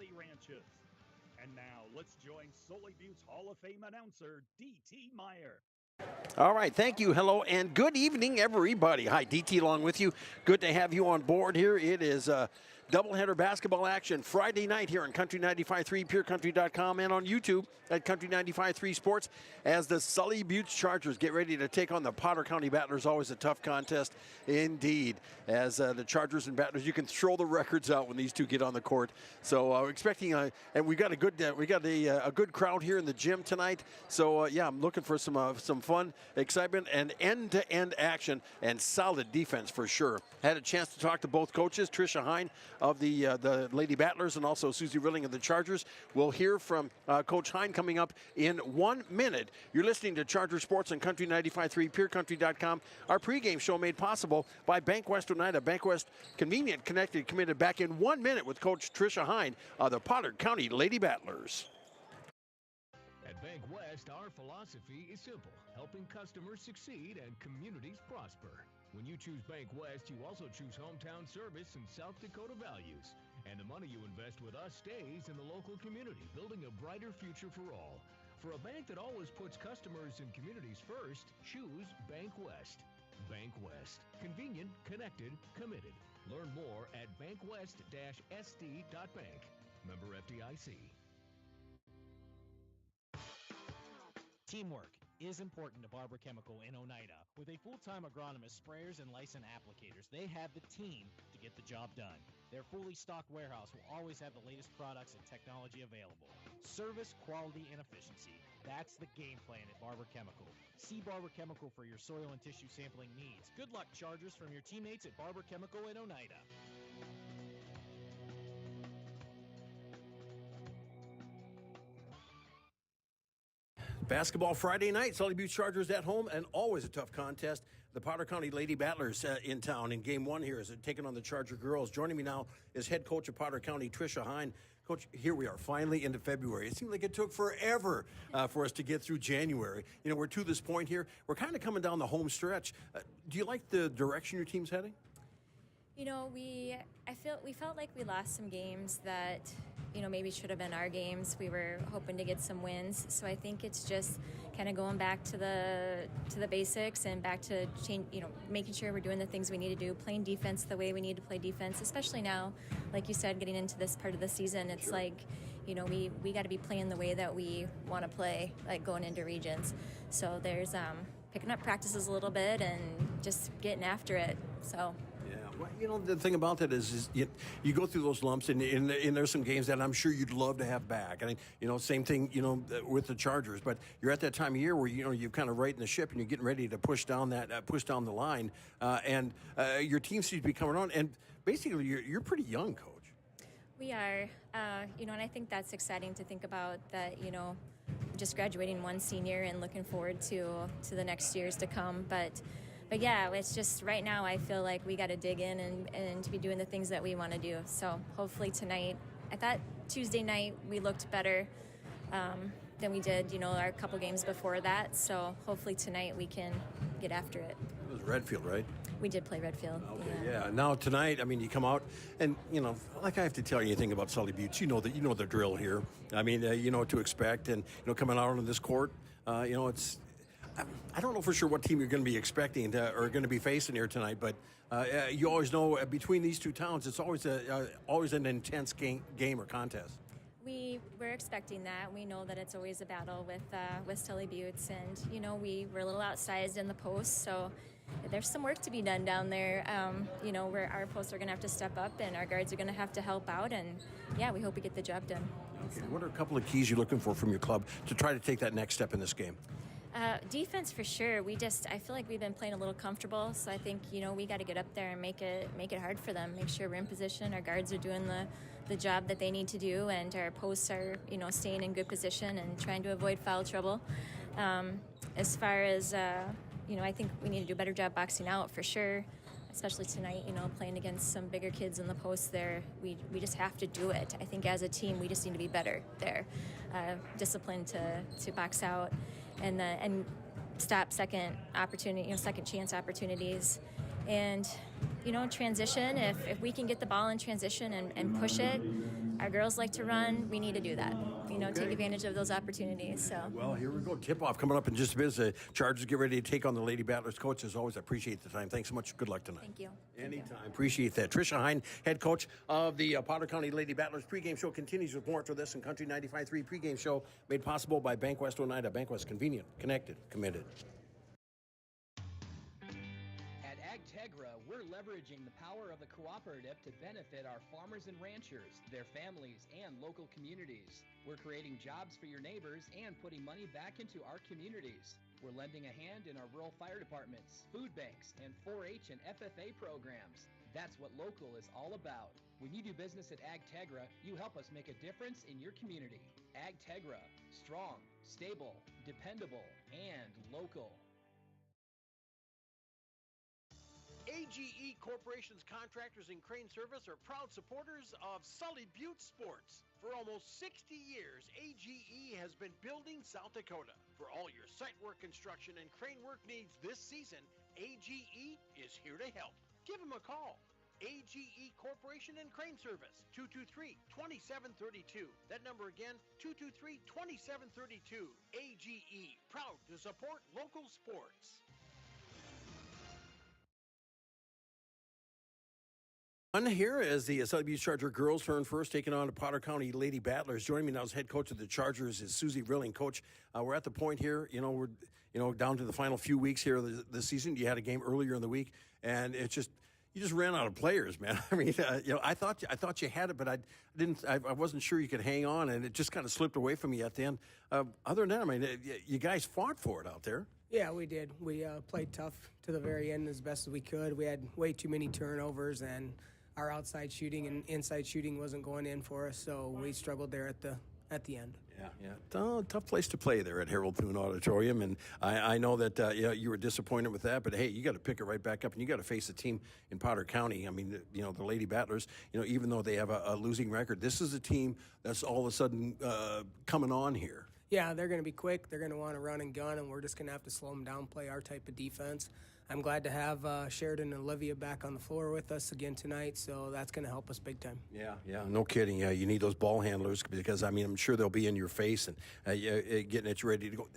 Sully ranches. And now let's join Sully Butte's Hall of Fame announcer, D.T. Meyer. All right, thank you, hello, and good evening, everybody. Hi, DT along with you. Good to have you on board here. It is doubleheader basketball action Friday night here on Country 95.3, PureCountry.com, and on YouTube at Country 95.3 Sports as the Sully Buttes Chargers get ready to take on the Potter County Battlers. Always a tough contest indeed. As the Chargers and Battlers, you can throw the records out when these two get on the court. So we're expecting, and we got a good crowd here in the gym tonight. So yeah, I'm looking for some fun, excitement, and end-to-end action and solid defense for sure. Had a chance to talk to both coaches, Tricia Hine of the Lady Battlers and also Susie Rilling of the Chargers. We'll hear from Coach Hine coming up in 1 minute. You're listening to Charger Sports on Country 95.3, PureCountry.com. Our pregame show made possible by Bank West Oneida. Bank West, convenient, connected, committed. Back in 1 minute with Coach Tricia Hine of the Potter County Lady Battlers. At Bank West, our philosophy is simple: helping customers succeed and communities prosper. When you choose Bank West, you also choose hometown service and South Dakota values. And the money you invest with us stays in the local community, building a brighter future for all. For a bank that always puts customers and communities first, choose Bank West. Bank West. Convenient, connected, committed. Learn more at bankwest-sd.bank. Member FDIC. Teamwork is important to Barber Chemical in Oneida. With a full-time agronomist, sprayers, and licensed applicators, they have the team to get the job done. Their fully stocked warehouse will always have the latest products and technology available. Service, quality, and efficiency. That's the game plan at Barber Chemical. See Barber Chemical for your soil and tissue sampling needs. Good luck, Chargers, from your teammates at Barber Chemical in Oneida. Basketball Friday night, Sully Buttes Chargers at home, and always a tough contest. The Potter County Lady Battlers in town in game one here is taking on the Charger girls. Joining me now is head coach of Potter County, Tricia Hine. Coach, here we are, finally into February. It seemed like it took forever for us to get through January. You know, we're to this point here. We're kind of coming down the home stretch. Do you like the direction your team's heading? You know, we felt like we lost some games that, you know, maybe should have been our games. We were hoping to get some wins. So I think it's just kind of going back to the basics and back to making sure we're doing the things we need to do, playing defense the way we need to play defense, especially now, like you said, getting into this part of the season. It's sure. Like, you know, we got to be playing the way that we want to play, like going into regions. So there's picking up practices a little bit and just getting after it. So. Well, you know, the thing about that is you go through those lumps, and there's some games that I'm sure you'd love to have back. I mean, you know, same thing, you know, with the Chargers. But you're at that time of year where, you know, you're kind of right in the ship and you're getting ready to push down the line. And your team seems to be coming on. And basically, you're pretty young, Coach. We are, you know, and I think that's exciting to think about that, you know, just graduating one senior and looking forward to the next years to come. But yeah, it's just right now I feel like we got to dig in and to be doing the things that we want to do. So hopefully tonight, I thought Tuesday night we looked better than we did, you know, our couple games before that. So hopefully tonight we can get after it. It was Redfield, right? We did play Redfield. Okay, yeah. Now tonight, I mean, you come out and, you know, like I have to tell you anything about Sully Buttes, you know the drill here. I mean, you know what to expect, and, you know, coming out on this court, you know, it's. I don't know for sure what team you're going to be expecting or going to be facing here tonight, but you always know between these two towns, it's always an intense game or contest. We're expecting that. We know that it's always a battle with Sully Buttes, and you know we're a little outsized in the post, so there's some work to be done down there. You know, where our posts are going to have to step up, and our guards are going to have to help out, and yeah, we hope we get the job done. Okay. So. What are a couple of keys you're looking for from your club to try to take that next step in this game? Defense for sure. I feel like we've been playing a little comfortable, so I think, you know, we got to get up there and make it hard for them. Make sure we're in position, our guards are doing the job that they need to do, and our posts are, you know, staying in good position and trying to avoid foul trouble. As far as, you know, I think we need to do a better job boxing out for sure, especially tonight, you know, playing against some bigger kids in the post there. We just have to do it. I think as a team, we just need to be better there. Disciplined to box out and stop second chance opportunities. And, you know, transition, if we can get the ball in transition and push it, our girls like to run. We need to do that. Take advantage of those opportunities. So. Well, here we go. Tip-off coming up in just a bit as the Chargers get ready to take on the Lady Battlers. Coach, as always, I appreciate the time. Thanks so much. Good luck tonight. Thank you. Anytime. Appreciate that. Coach Hine, head coach of the Potter County Lady Battlers. Pregame show continues with more after this, and Country 95.3 pregame show made possible by Bank West Oneida. Bank West, convenient, connected, committed. At AgTegra, we're leveraging the power of the cooperative to benefit our farmers and ranchers, their families, and local communities. We're creating jobs for your neighbors and putting money back into our communities. We're lending a hand in our rural fire departments, food banks, and 4-H and FFA programs. That's what local is all about. When you do business at AgTegra, you help us make a difference in your community. AgTegra, strong, stable, dependable, and local. AGE Corporation's contractors and crane service are proud supporters of Sully Butte Sports. For almost 60 years, AGE has been building South Dakota. For all your site work, construction, and crane work needs this season, AGE is here to help. Give them a call. AGE Corporation and Crane Service, 223-2732. That number again, 223-2732. AGE, proud to support local sports. Here as the Sully Butte Charger girls turn first, taking on the Potter County Lady Battlers. Joining me now as head coach of the Chargers is Susie Rilling. Coach, we're at the point here, we're down to the final few weeks here of the season. You had a game earlier in the week, and you just ran out of players, man. I mean, I thought you had it, but I wasn't sure you could hang on, and it just kind of slipped away from you at the end. Other than that, I mean, you guys fought for it out there. Yeah, we did. We played tough to the very end as best as we could. We had way too many turnovers, and our outside shooting and inside shooting wasn't going in for us, so we struggled there at the end. Yeah. Tough place to play there at Harold Thune Auditorium, and I know that you were disappointed with that, but hey, you got to pick it right back up, and you got to face a team in Potter County. I mean, the Lady Battlers, even though they have a losing record, this is a team that's all of a sudden coming on here. Yeah, they're going to be quick. They're going to want to run and gun, and we're just going to have to slow them down, play our type of defense. I'm glad to have Sheridan and Olivia back on the floor with us again tonight, so that's going to help us big time. Yeah, no kidding. Yeah, you need those ball handlers because, I mean, I'm sure they'll be in your face and getting it ready to go.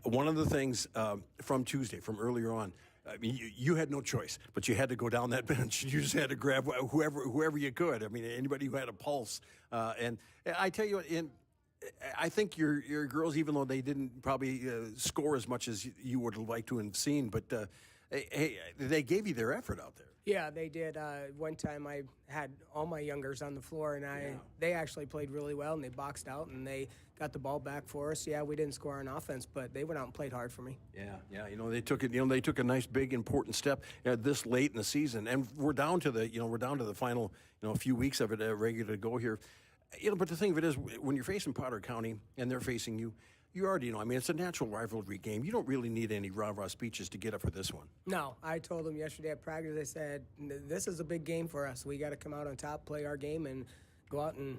One of the things from Tuesday, from earlier on, I mean, you had no choice, but you had to go down that bench. You just had to grab whoever you could. I mean, anybody who had a pulse. And I tell you what, I think your girls, even though they didn't probably score as much as you would like to have seen, but hey, they gave you their effort out there. Yeah, they did. One time I had all my youngers on the floor, and they actually played really well, and they boxed out, and they got the ball back for us. Yeah, we didn't score on offense, but they went out and played hard for me. Yeah. They took it. They took a nice, big, important step this late in the season, and we're down to the final, few weeks of it, regular to go here. But the thing of it is, when you're facing Potter County and they're facing you, you already know. I mean, it's a natural rivalry game. You don't really need any rah-rah speeches to get up for this one. No, I told them yesterday at practice, I said, this is a big game for us. We got to come out on top, play our game, and go out and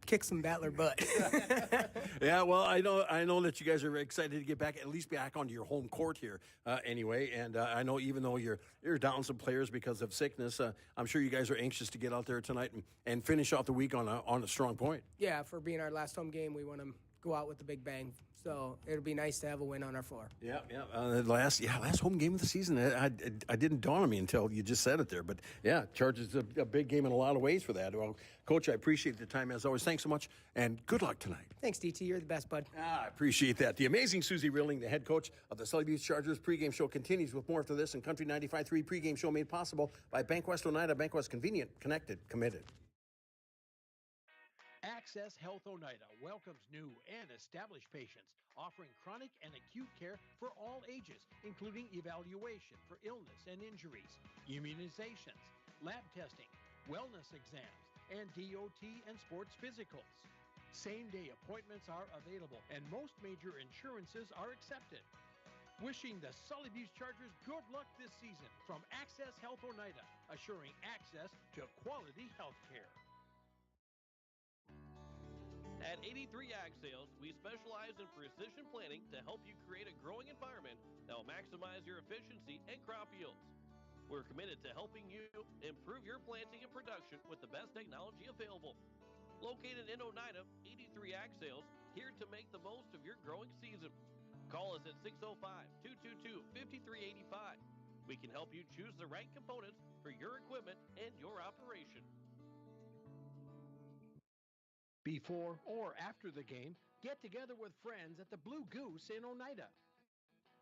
kick some Battler butt. Yeah, well, I know that you guys are excited to get back, at least back onto your home court here anyway. And I know even though you're down some players because of sickness, I'm sure you guys are anxious to get out there tonight and finish off the week on a strong point. Yeah, for being our last home game, we want to go out with the big bang. So it'll be nice to have a win on our floor. Yeah. Last home game of the season. I didn't dawn on me until you just said it there. But yeah, Chargers a big game in a lot of ways for that. Well, Coach, I appreciate the time as always. Thanks so much, and good luck tonight. Thanks, DT. You're the best, bud. I appreciate that. The amazing Susie Rilling, the head coach of the Sully Butte Chargers pregame show, continues with more after this. And Country 95.3 pregame show made possible by Bank West Oneida. Bank West, convenient, connected, committed. Access Health Oneida welcomes new and established patients, offering chronic and acute care for all ages, including evaluation for illness and injuries, immunizations, lab testing, wellness exams, and DOT and sports physicals. Same-day appointments are available, and most major insurances are accepted. Wishing the Sully Butte Chargers good luck this season from Access Health Oneida, assuring access to quality health care. At 83 Ag Sales, we specialize in precision planting to help you create a growing environment that will maximize your efficiency and crop yields. We're committed to helping you improve your planting and production with the best technology available. Located in Oneida, 83 Ag Sales, here to make the most of your growing season. Call us at 605-222-5385. We can help you choose the right components for your equipment and your operation. Before or after the game, get together with friends at the Blue Goose in Oneida.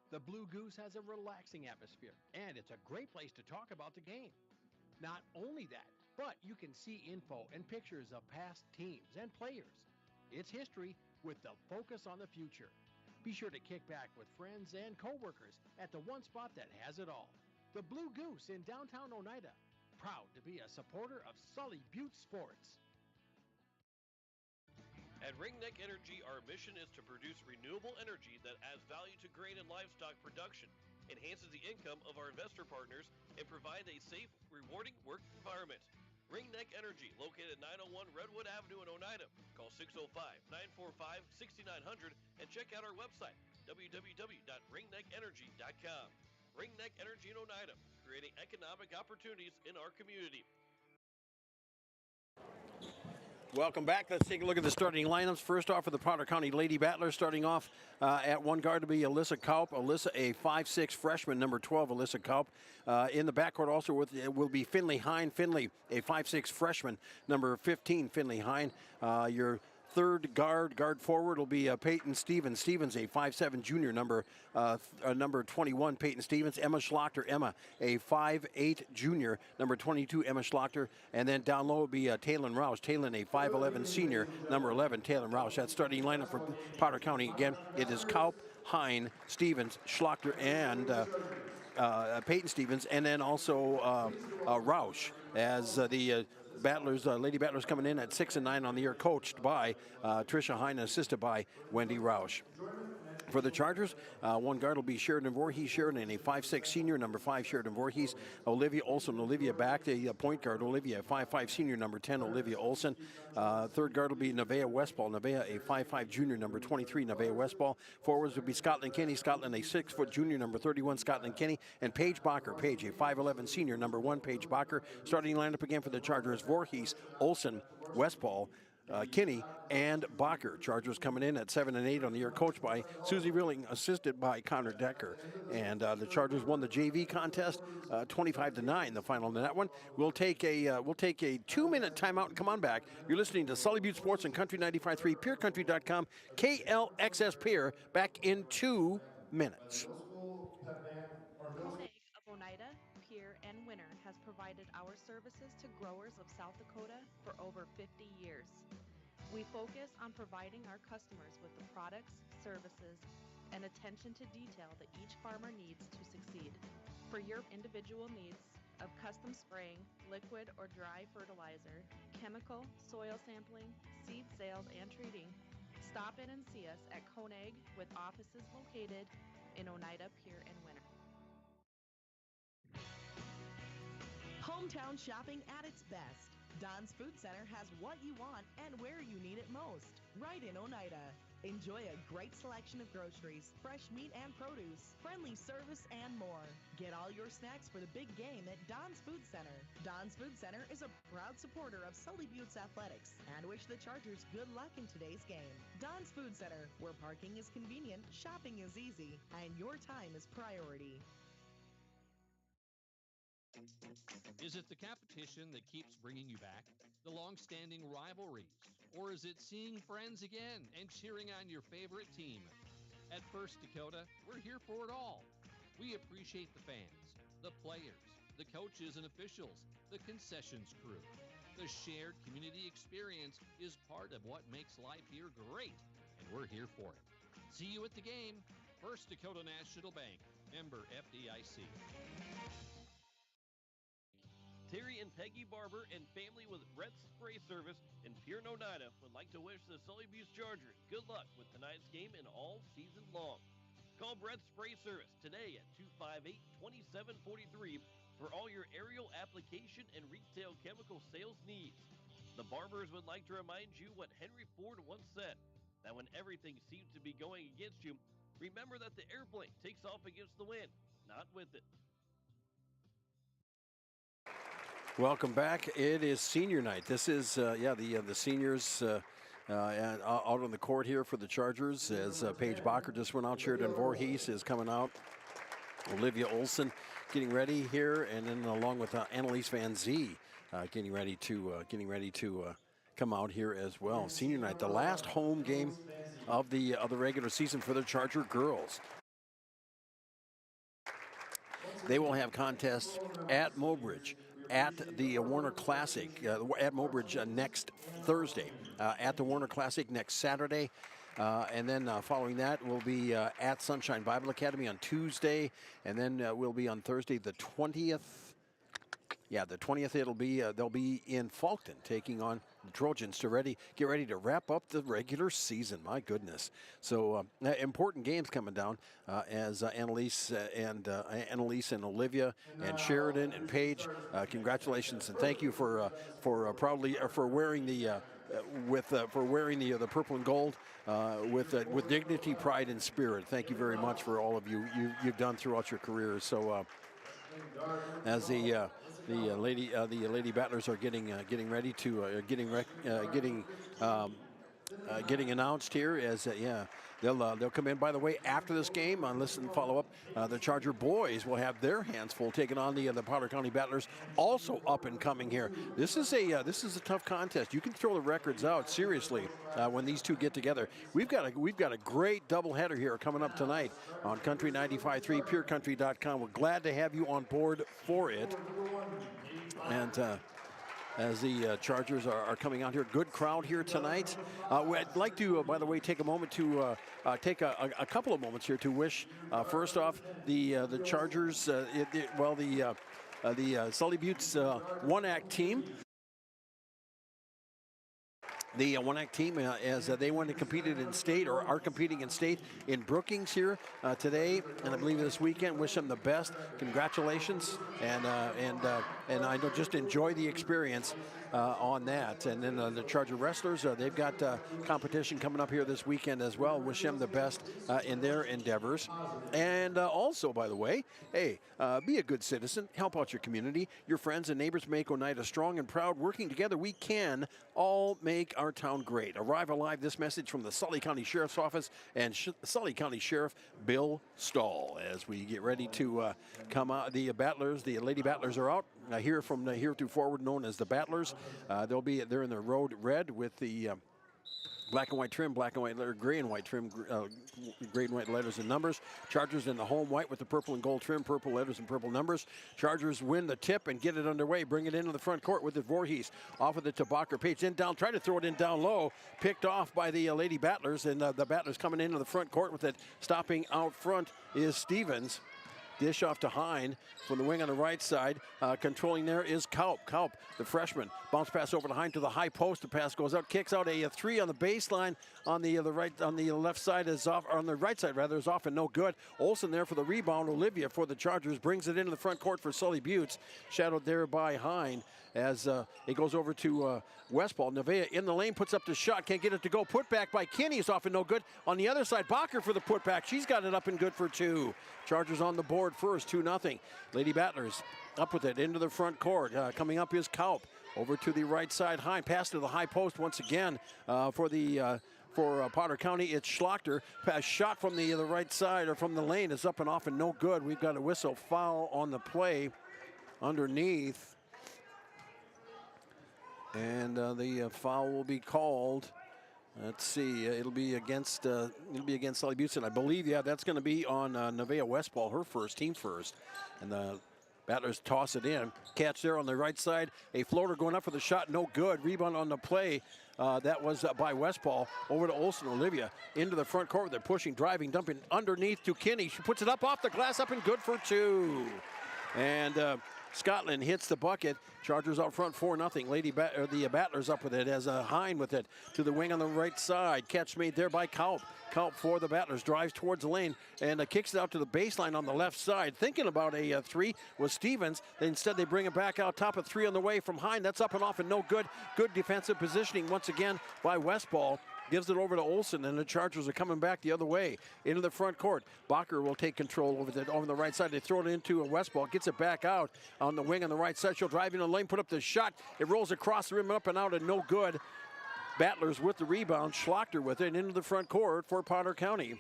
The Blue Goose has a relaxing atmosphere, and it's a great place to talk about the game. Not only that, but you can see info and pictures of past teams and players. It's history with the focus on the future. Be sure to kick back with friends and coworkers at the one spot that has it all. The Blue Goose in downtown Oneida. Proud to be a supporter of Sully Butte Sports. At Ringneck Energy, our mission is to produce renewable energy that adds value to grain and livestock production, enhances the income of our investor partners, and provide a safe, rewarding work environment. Ringneck Energy, located at 901 Redwood Avenue in Oneida. Call 605-945-6900 and check out our website, www.ringneckenergy.com. Ringneck Energy in Oneida, creating economic opportunities in our community. Welcome back. Let's take a look at the starting lineups. First off for the Potter County Lady Battlers, starting off at one guard to be Alyssa Kaup. Alyssa, a 5'6 freshman, number 12, Alyssa Kaup. In the backcourt also will be Finley Hine. Finley, a 5'6 freshman, number 15, Finley Hine. Your third guard forward will be Peyton Stevens. Stevens, a 5'7 junior, number 21, Peyton Stevens. Emma Schlachter. Emma, a 5'8 junior, number 22, Emma Schlachter. And then down low will be Taylon Roush. Taylon, a 5'11 senior, number 11, Taylon Roush. That starting lineup for Potter County. Again, it is Kaup, Hine, Stevens, Schlachter, and Peyton Stevens, and then also Roush as the Battlers, Lady Battlers coming in at 6 and 9 on the year, coached by Tricia Hine, assisted by Wendy Roush. For the Chargers, one guard will be Sheridan Voorhees. Sheridan, a 5'6 senior, number 5, Sheridan Voorhees. Olivia Olson. Olivia back, the point guard. Olivia, a 5'5 senior, number 10, Olivia Olson. Third guard will be Nevaeh Westball. Nevaeh, a 5'5 junior, number 23, Nevaeh Westball. Forwards will be Scotland Kenny. Scotland, a 6' junior, number 31, Scotland Kenny. And Paige Bacher. Paige, a 5'11 senior, number 1, Paige Bacher. Starting lineup again for the Chargers: Voorhees, Olson, Westball, Kinney, and Bacher. Chargers coming in at 7 and 8 on the year, coached by Susie Rilling, assisted by Connor Decker. And the Chargers won the JV contest 25-9, the final in that one. We'll take a 2-minute timeout and come on back. You're listening to Sully Butte Sports and Country 95.3, PureCountry.com, KLXS Pier. Back in 2 minutes. Koenig of Oneida, Pierre, and Winter has provided our services to growers of South Dakota for over 50 years. We focus on providing our customers with the products, services, and attention to detail that each farmer needs to succeed. For your individual needs of custom spraying, liquid or dry fertilizer, chemical, soil sampling, seed sales, and treating, stop in and see us at Koenig with offices located in Oneida, Pierre, and Winter. Hometown shopping at its best. Don's Food Center has what you want and where you need it most, right in Oneida. Enjoy a great selection of groceries, fresh meat and produce, friendly service, and more. Get all your snacks for the big game at Don's Food Center. Don's Food Center is a proud supporter of Sully Butte's athletics and wish the Chargers good luck in today's game. Don's Food Center, where parking is convenient, shopping is easy, and your time is priority. Is it the competition that keeps bringing you back? The long-standing rivalries? Or is it seeing friends again and cheering on your favorite team? At First Dakota, we're here for it all. We appreciate the fans, the players, the coaches and officials, the concessions crew. The shared community experience is part of what makes life here great, and we're here for it. See you at the game. First Dakota National Bank, member FDIC. Terry and Peggy Barber and family with Brett's Spray Service in Pierre, Oneida would like to wish the Sully Butte Chargers good luck with tonight's game and all season long. Call Brett's Spray Service today at 258-2743 for all your aerial application and retail chemical sales needs. The Barbers would like to remind you what Henry Ford once said, that when everything seems to be going against you, remember that the airplane takes off against the wind, not with it. Welcome back. It is senior night. This is, the seniors out on the court here for the Chargers as Paige Bacher just went out. Sheridan Voorhees is coming out. Olivia Olson getting ready here, and then along with Annalise Van Zee getting ready to come out here as well. Senior night, the last home game of the regular season for the Charger girls. They will have contests at Mobridge, at the Warner Classic, at Mobridge next Thursday, at the Warner Classic next Saturday, and then following that we'll be at Sunshine Bible Academy on Tuesday, and then we'll be on Thursday the 20th. Yeah, the 20th they'll be in Falkton taking on the Trojans to get ready to wrap up the regular season. My goodness. So important games coming down as Annalise and Olivia and Sheridan and Paige. Congratulations and thank you for wearing the purple and gold with dignity, pride, and spirit. Thank you very much for all of you've done throughout your careers. So as the Lady Battlers are getting ready to getting announced here as they'll come in. By the way, after this game, on listen and follow up, the Charger boys will have their hands full taking on the Powder County Battlers, also up and coming here. This is a tough contest. You can throw the records out seriously when these two get together. We've got a great doubleheader here coming up tonight on Country 95.3, PureCountry.com. We're glad to have you on board for it. And as the Chargers are coming out here, good crowd here tonight. I'd like to, by the way, take a moment to take a couple of moments here to wish, first off, the Chargers, the Sully Buttes one-act team. The one-act team, as they went and competed in state, or are competing in state in Brookings here today, and I believe this weekend. Wish them the best. Congratulations, and I know just enjoy the experience on that. And then the Charger wrestlers, they've got competition coming up here this weekend as well. Wish them the best in their endeavors. And also, by the way, hey, be a good citizen. Help out your community. Your friends and neighbors make Oneida strong and proud. Working together, we can all make our town great. Arrive alive. This message from the Sully County Sheriff's Office and Sully County Sheriff Bill Stahl as we get ready to come out. The Battlers, the Lady Battlers are out here from here to forward, known as the Battlers. They're in the road red with the black and white trim, black and white letter, gray and white trim, gray and white letters and numbers. Chargers in the home white with the purple and gold trim, purple letters and purple numbers. Chargers win the tip and get it underway. Bring it into the front court with the Voorhees. Off of the Bacher. Page in down, try to throw it in down low. Picked off by the Lady Battlers, and the Battlers coming into the front court with it. Stopping out front is Stevens. Dish off to Hine from the wing on the right side. Controlling there is Kaup. Kaup, the freshman. Bounce pass over to Hine to the high post. The pass goes out, kicks out a three on the baseline. On the left side is off, or on the right side rather, is off and no good. Olsen there for the rebound. Olivia for the Chargers brings it into the front court for Sully Buttes. Shadowed there by Hine as it goes over to Westball. Nevaeh in the lane, puts up the shot, can't get it to go. Put back by Kinney is off and no good. On the other side, Bacher for the putback. She's got it up and good for two. Chargers on the board first, 2-0. Lady Battlers up with it into the front court. Coming up is Kaup. Over to the right side, Hine. Pass to the high post once again for Potter County. It's Schlachter. Pass shot from the right side, or from the lane, is up and off and no good. We've got a whistle foul on the play underneath. And the foul will be called. Let's see. It'll be against Sully Buttes, and I believe that's going to be on Nevaeh Westball, her first, team first. And the Battlers toss it in. Catch there on the right side. A floater going up for the shot, no good. Rebound on the play. That was by Westball. Over to Olsen. Olivia into the front court. They're pushing, driving, dumping underneath to Kinney. She puts it up off the glass, up and good for two. And Scotland hits the bucket. Chargers out front 4-0. The Battlers up with it as Hine with it to the wing on the right side. Catch made there by Kaup. Kaup for the Battlers drives towards the lane and kicks it out to the baseline on the left side. Thinking about a three was Stevens. Instead they bring it back out top of three on the way from Hine. That's up and off and no good. Good defensive positioning once again by Westball. gives it over to Olsen, and the Chargers are coming back the other way into the front court. Bacher will take control over the right side. They throw it into a Westball, gets it back out on the wing on the right side. She'll drive in the lane, put up the shot. It rolls across the rim, up and out, and no good. Battlers with the rebound. Schlachter with it into the front court for Potter County.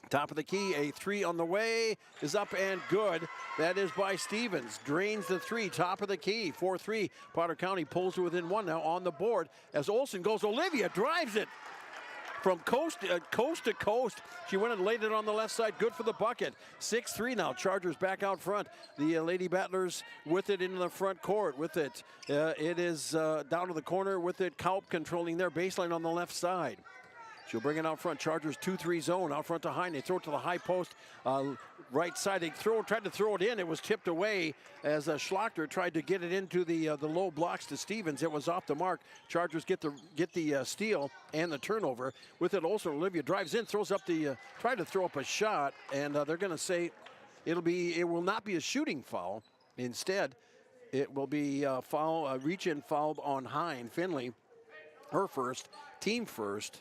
Top of the key, a three on the way is up and good. That is by Stevens. Drains the three, top of the key, 4-3. Potter County pulls to within one now on the board as Olsen goes. Olivia drives it from coast to coast. She went and laid it on the left side. Good for the bucket. 6-3 now. Chargers back out front. The Lady Battlers with it into the front court. With it, it is down to the corner with it. Kaup controlling their baseline on the left side. She'll bring it out front. Chargers 2-3 zone out front to Hine. They throw it to the high post, right side. They tried to throw it in. It was tipped away as Schlachter tried to get it into the low blocks to Stevens. It was off the mark. Chargers get the steal and the turnover. With it, also Olivia drives in, throws up tried to throw up a shot, and they're going to say it will not be a shooting foul. Instead, it will be a foul, reach-in foul on Hine. Finley, her first, team first.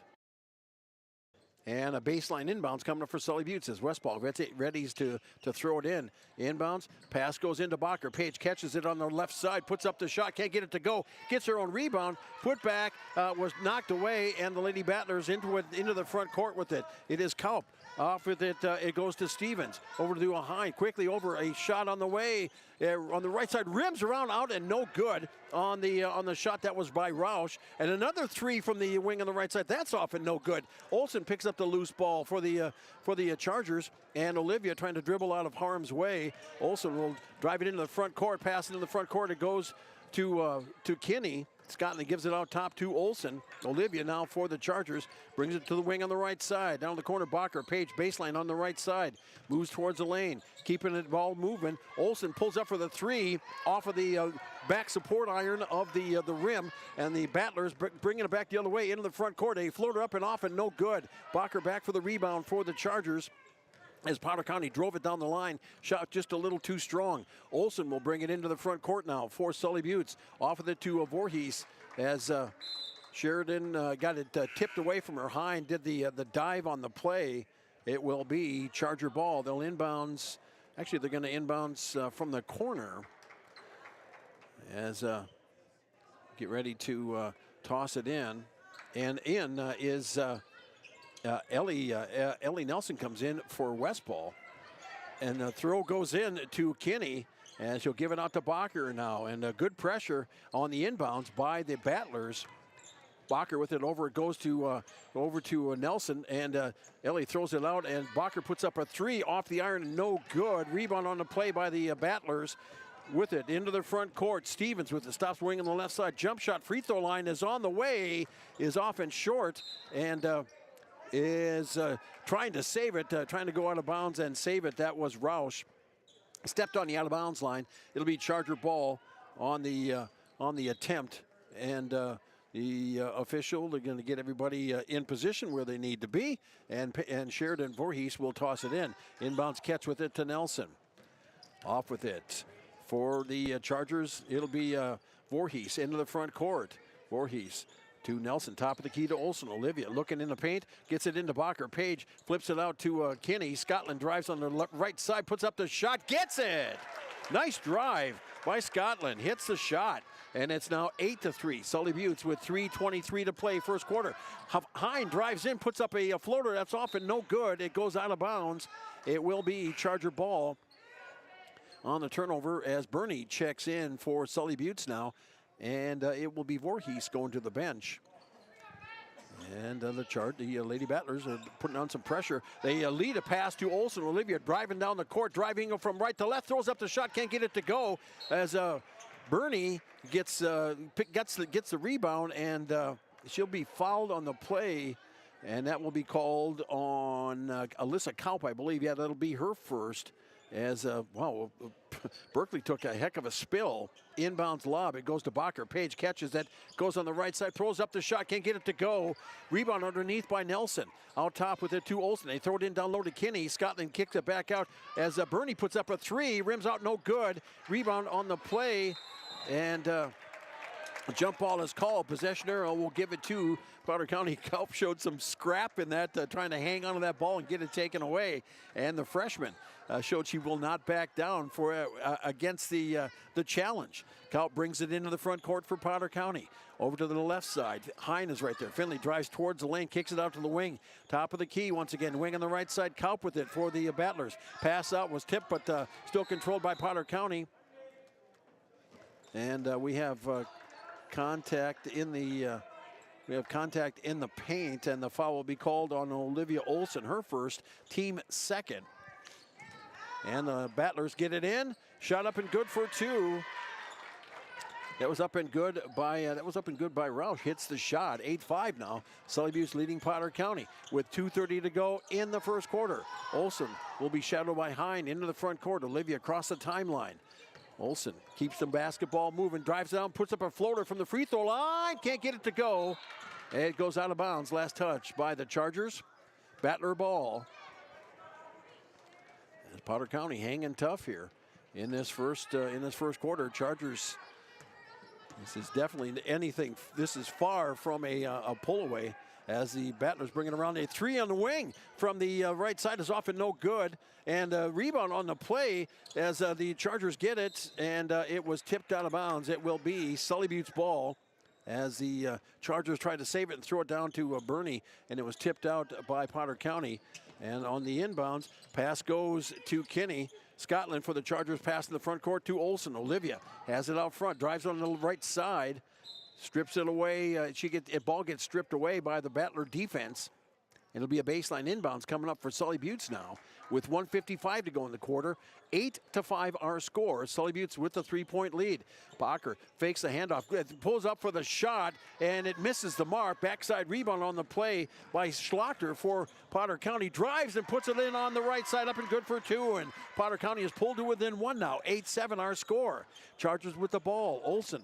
And a baseline inbounds coming up for Sully Buttes as Westball readies to throw it in. Inbounds, pass goes into Bacher. Page catches it on the left side, puts up the shot, can't get it to go. Gets her own rebound, put back, was knocked away, and the Lady Battlers into the front court with it. It is Kaup. Off with it, it goes to Stevens. Over to Hine, quickly over, a shot on the way. On the right side, rims around, out, and no good on the shot that was by Roush. And another three from the wing on the right side. That's off and no good. Olsen picks up the loose ball for the Chargers, and Olivia trying to dribble out of harm's way. Olsen will drive it into the front court, pass into the front court. It goes to Kinney. Scotland gives it out top to Olsen. Olivia now for the Chargers. Brings it to the wing on the right side. Down the corner, Bacher. Page baseline on the right side. Moves towards the lane. Keeping the ball moving. Olsen pulls up for the three off of the back support iron of the rim. And the Battlers bringing it back the other way into the front court. A floater up and off and no good. Bacher back for the rebound for the Chargers. As Potter County drove it down the line, shot just a little too strong. Olsen will bring it into the front court now for Sully Buttes. Off of it to Voorhees as Sheridan got it tipped away from her. Hine did the dive on the play. It will be Charger ball. They'll inbounds. Actually, they're going to inbounds from the corner as get ready to toss it in. And in is... Ellie Nelson comes in for Westball, and the throw goes in to Kinney, and she'll give it out to Bacher now, and good pressure on the inbounds by the Battlers. Bacher with it over, it goes to over to Nelson, and Ellie throws it out, and Bacher puts up a three off the iron, no good. Rebound on the play by the Battlers. With it into the front court. Stevens with the stops wing on the left side. Jump shot, free throw line is on the way, is off and short, and is trying to save it, trying to go out of bounds and save it. That was Roush. Stepped on the out of bounds line. It'll be Charger ball on the attempt, and the official, they're going to get everybody in position where they need to be, and Sheridan Voorhees will toss it in. Inbounds catch with it to Nelson. Off with it for the Chargers. It'll be Voorhees into the front court. Voorhees to Nelson, top of the key to Olsen. Olivia looking in the paint, gets it into Bacher. Page flips it out to Kinney. Scotland drives on the right side, puts up the shot, gets it! Nice drive by Scotland, hits the shot, and it's now 8-3. Sully Buttes with 3:23 to play first quarter. Hine drives in, puts up a floater that's off and no good. It goes out of bounds. It will be Charger ball on the turnover as Bernie checks in for Sully Buttes now. And it will be Voorhees going to the bench. And the Lady Battlers are putting on some pressure. They lead a pass to Olsen. Olivia driving down the court, driving from right to left, throws up the shot, can't get it to go. As Bernie gets the rebound, and she'll be fouled on the play. And that will be called on Alyssa Kaup, I believe. Yeah, that'll be her first. As, Berkeley took a heck of a spill. Inbounds lob, it goes to Bacher. Page catches that, goes on the right side, throws up the shot, can't get it to go. Rebound underneath by Nelson. Out top with it to Olsen. They throw it in down low to Kinney. Scotland kicks it back out as Bernie puts up a three. Rims out, no good. Rebound on the play. And Jump ball is called. Possession arrow will give it to Potter County. Kelp showed some scrap in that, trying to hang onto that ball and get it taken away. And the freshman showed she will not back down for against the challenge. Kelp brings it into the front court for Potter County. Over to the left side. Hine is right there. Finley drives towards the lane, kicks it out to the wing. Top of the key once again. Wing on the right side. Kelp with it for the Battlers. Pass out was tipped, but still controlled by Potter County. And we have contact in the paint, and the foul will be called on Olivia Olson, her first, team second. And the Battlers get it in. Shot up and good for two. That was up and good by Roush. Hits the shot. 8-5 now. Sully Butte leading Potter County with 2:30 to go in the first quarter. Olson will be shadowed by Hine into the front court. Olivia across the timeline. Olson keeps the basketball moving, drives down, puts up a floater from the free throw line. Can't get it to go. It goes out of bounds. Last touch by the Chargers. Battler ball. And Potter County hanging tough here in this first quarter. Chargers. This is definitely anything. This is far from a pull away as the Battlers bring it around. A three on the wing from the right side is often no good. And rebound on the play as the Chargers get it, and it was tipped out of bounds. It will be Sully Butte's ball as the Chargers tried to save it and throw it down to Bernie, and it was tipped out by Potter County. And on the inbounds, pass goes to Kinney. Scotland for the Chargers, pass in the front court to Olson. Olivia has it out front, drives on the right side, strips it away. Ball gets stripped away by the Battler defense. It'll be a baseline inbounds coming up for Sully Butte now with 1:55 to go in the quarter. 8-5 our score. Sully Butte with the 3-point lead. Bacher fakes the handoff, pulls up for the shot, and it misses the mark. Backside rebound on the play by Schlachter for Potter County. Drives and puts it in on the right side, up and good for two. And Potter County is pulled to within one now. 8-7 our score. Chargers with the ball. Olson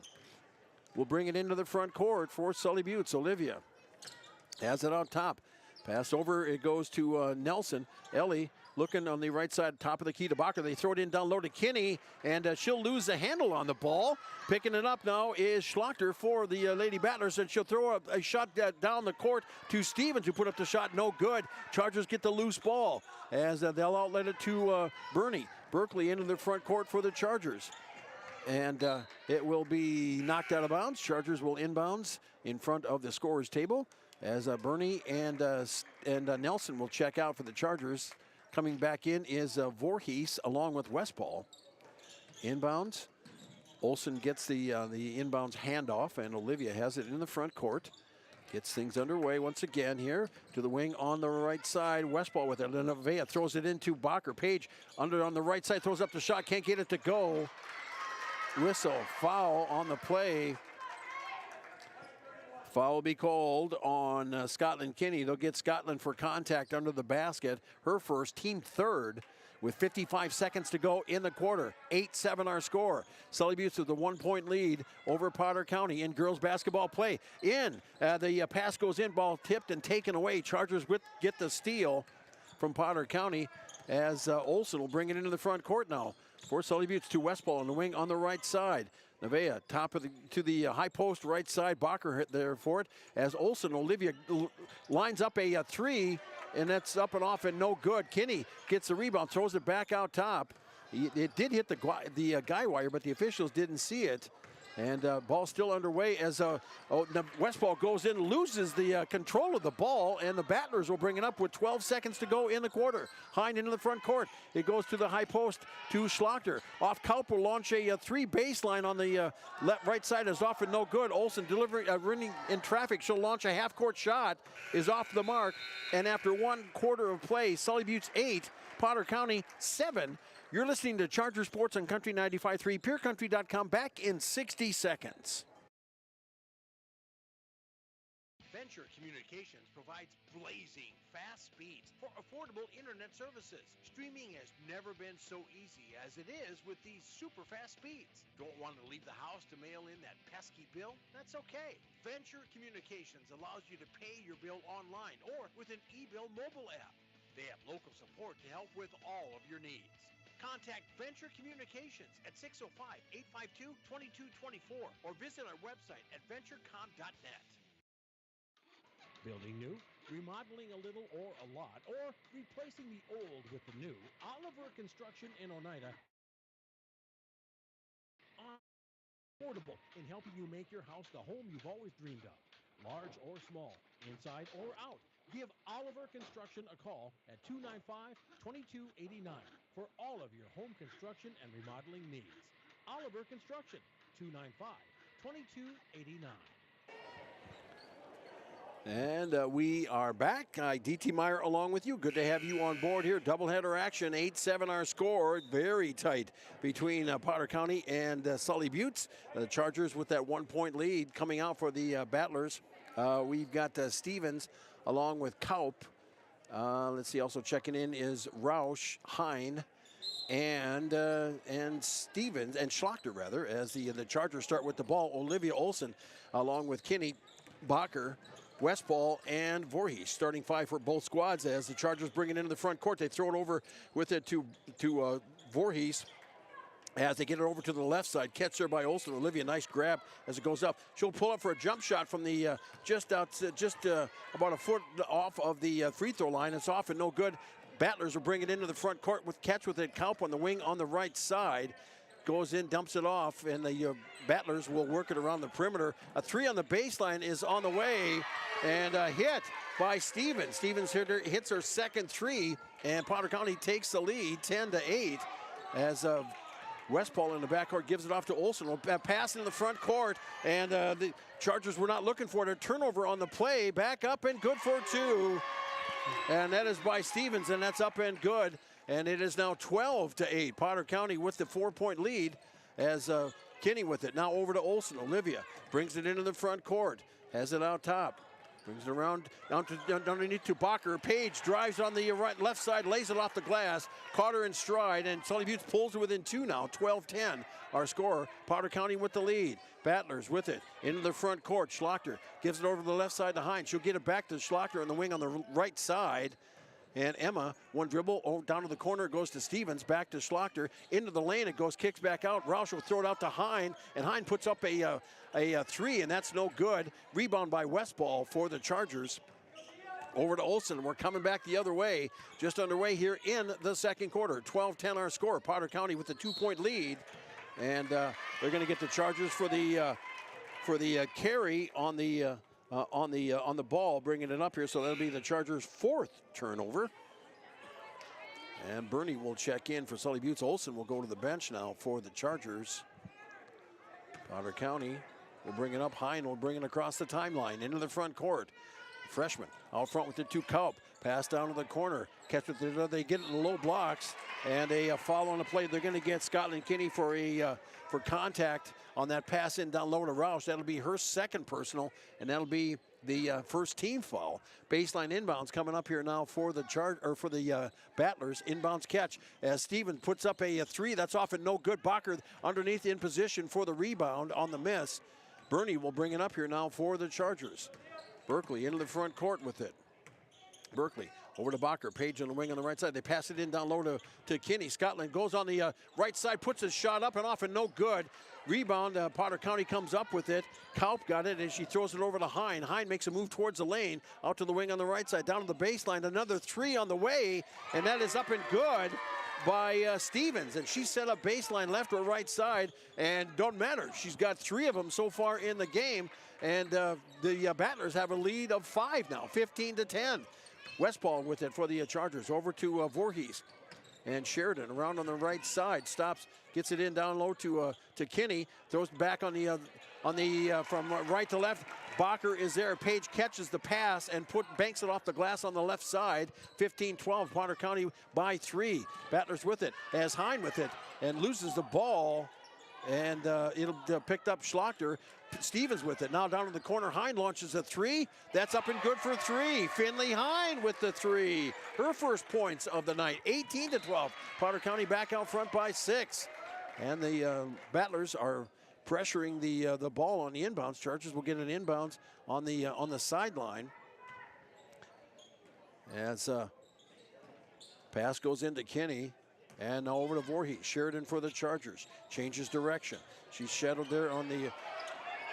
will bring it into the front court for Sully Butte. Olivia has it on top. Pass over, it goes to Nelson. Ellie looking on the right side, top of the key to Bacher. They throw it in down low to Kinney, and she'll lose the handle on the ball. Picking it up now is Schlachter for the Lady Battlers, and she'll throw a shot down the court to Stevens, who put up the shot, no good. Chargers get the loose ball as they'll outlet it to Bernie. Berkeley into the front court for the Chargers. And it will be knocked out of bounds. Chargers will inbounds in front of the scorer's table as Bernie and Nelson will check out for the Chargers. Coming back in is Voorhees along with Westball. Inbounds. Olson gets the inbounds handoff, and Olivia has it in the front court. Gets things underway once again here to the wing on the right side. Westball with it. And Avea throws it into Bacher. Page under on the right side, throws up the shot, can't get it to go. Whistle, foul on the play. Foul will be called on Scotland Kinney. They'll get Scotland for contact under the basket. Her first, team third, with 55 seconds to go in the quarter. 8-7 our score. Sully Butte with a 1-point lead over Potter County in girls basketball play. The pass goes in, ball tipped and taken away. Chargers get the steal from Potter County as Olson will bring it into the front court now for Sully Butte to Westball on the wing on the right side. Nevea, to the high post right side. Bacher hit there for it as Olivia lines up a three, and that's up and off and no good. Kinney gets the rebound, throws it back out top. It did hit the guy wire, but the officials didn't see it. And ball still underway as Westball goes in, loses the control of the ball, and the Battlers will bring it up with 12 seconds to go in the quarter. Hine into the front court. It goes to the high post to Schlachter. Off Kaup will launch a three baseline on the right side is off and no good. Olson running in traffic. She'll launch a half-court shot, is off the mark. And after 1 quarter of play, Sully Butte 8, Potter County 7. You're listening to Charger Sports on Country 95.3, PureCountry.com. Back in 60 seconds. Venture Communications provides blazing fast speeds for affordable internet services. Streaming has never been so easy as it is with these super fast speeds. Don't want to leave the house to mail in that pesky bill? That's okay. Venture Communications allows you to pay your bill online or with an e-bill mobile app. They have local support to help with all of your needs. Contact Venture Communications at 605-852-2224 or visit our website at venturecom.net. Building new, remodeling a little or a lot, or replacing the old with the new, Oliver Construction in Oneida affordable in helping you make your house the home you've always dreamed of, large or small, inside or out. Give Oliver Construction a call at 295-2289 for all of your home construction and remodeling needs. Oliver Construction, 295-2289. And we are back. DT Meyer along with you. Good to have you on board here. Doubleheader action, 8-7 our score. Very tight between Potter County and Sully Buttes. The Chargers with that 1-point lead coming out for the Battlers. We've got Stevens along with Kaup. Let's see, also checking in is Roush, Hine, and Stevens, and Schlachter rather, as the Chargers start with the ball. Olivia Olson along with Kinney, Bacher, Westball, and Voorhees. Starting five for both squads as the Chargers bring it into the front court. They throw it over with it to Voorhees as they get it over to the left side. Catch there by Olson. Olivia, nice grab as it goes up. She'll pull up for a jump shot from the just about a foot off of the free throw line. It's off and no good. Battlers will bring it into the front court with catch with it. Kaup on the wing on the right side. Goes in, dumps it off, and the Battlers will work it around the perimeter. A three on the baseline is on the way, and a hit by Stevens. Stevens hits her second three, and Potter County takes the lead 10-8 as Westball in the backcourt gives it off to Olson. A pass in the front court, and the Chargers were not looking for it. A turnover on the play, back up and good for two. And that is by Stevens, and that's up and good. And it is now 12-8. Potter County with the 4-point lead as Kinney with it. Now over to Olson. Olivia brings it into the front court. Has it out top. Brings it around underneath to Bacher. Page drives on the left side, lays it off the glass. Caught her in stride, and Sully Buttes pulls it within two now. 12-10 our score. Potter County with the lead. Battlers with it into the front court. Schlachter gives it over to the left side to Hine. She'll get it back to Schlachter on the wing on the right side. And Emma, one dribble, down to the corner, it goes to Stevens, back to Schlachter, into the lane, it goes, kicks back out. Roush will throw it out to Hine, and Hine puts up a three, and that's no good. Rebound by Westball for the Chargers. Over to Olson. We're coming back the other way, just underway here in the second quarter. 12-10 our score. Potter County with the 2-point lead, and they're going to get the Chargers for the carry on the ball, bringing it up here, so that'll be the Chargers' fourth turnover. And Bernie will check in for Sully Buttes. Olson will go to the bench now for the Chargers. Potter County will bring it up. Hine will bring it across the timeline into the front court. Freshman out front with it to Kaup. Pass down to the corner. Catch with it. They get it in the low blocks, and a foul on the play. They're going to get Scotland Kinney for contact on that pass in down low to Roush. That'll be her second personal, and that'll be the first team foul. Baseline inbounds coming up here now for the Battlers. Inbounds catch as Stevens puts up a three. That's off and no good. Bacher underneath in position for the rebound on the miss. Bernie will bring it up here now for the Chargers. Berkeley into the front court with it. Berkeley over to Bacher. Page on the wing on the right side. They pass it in down low to Kinney. Scotland goes on the right side, puts a shot up and off and no good. Rebound, Potter County comes up with it. Kaup got it, and she throws it over to Hine. Hine makes a move towards the lane, out to the wing on the right side, down to the baseline. Another three on the way, and that is up and good by Stevens. And she set up baseline left or right side, and don't matter. She's got three of them so far in the game, and the Battlers have a lead of 5 now, 15-10. Westball with it for the Chargers. Over to Voorhees. And Sheridan around on the right side, stops, gets it in down low to Kinney, throws it back on the from right to left. Bacher is there. Page catches the pass and banks it off the glass on the left side. 15-12. Potter County by 3. Battlers with it as Hine with it and loses the ball, and it'll picked up Schlachter. Stevens with it. Now down to the corner. Hine launches a three. That's up and good for 3. Finley Hine with the 3. Her first points of the night. 18-12. Potter County back out front by 6. And the Battlers are pressuring the ball on the inbounds. Chargers will get an inbounds on the sideline. As pass goes into Kinney. And now over to Voorhees. Sheridan for the Chargers. Changes direction. She's shadowed there on the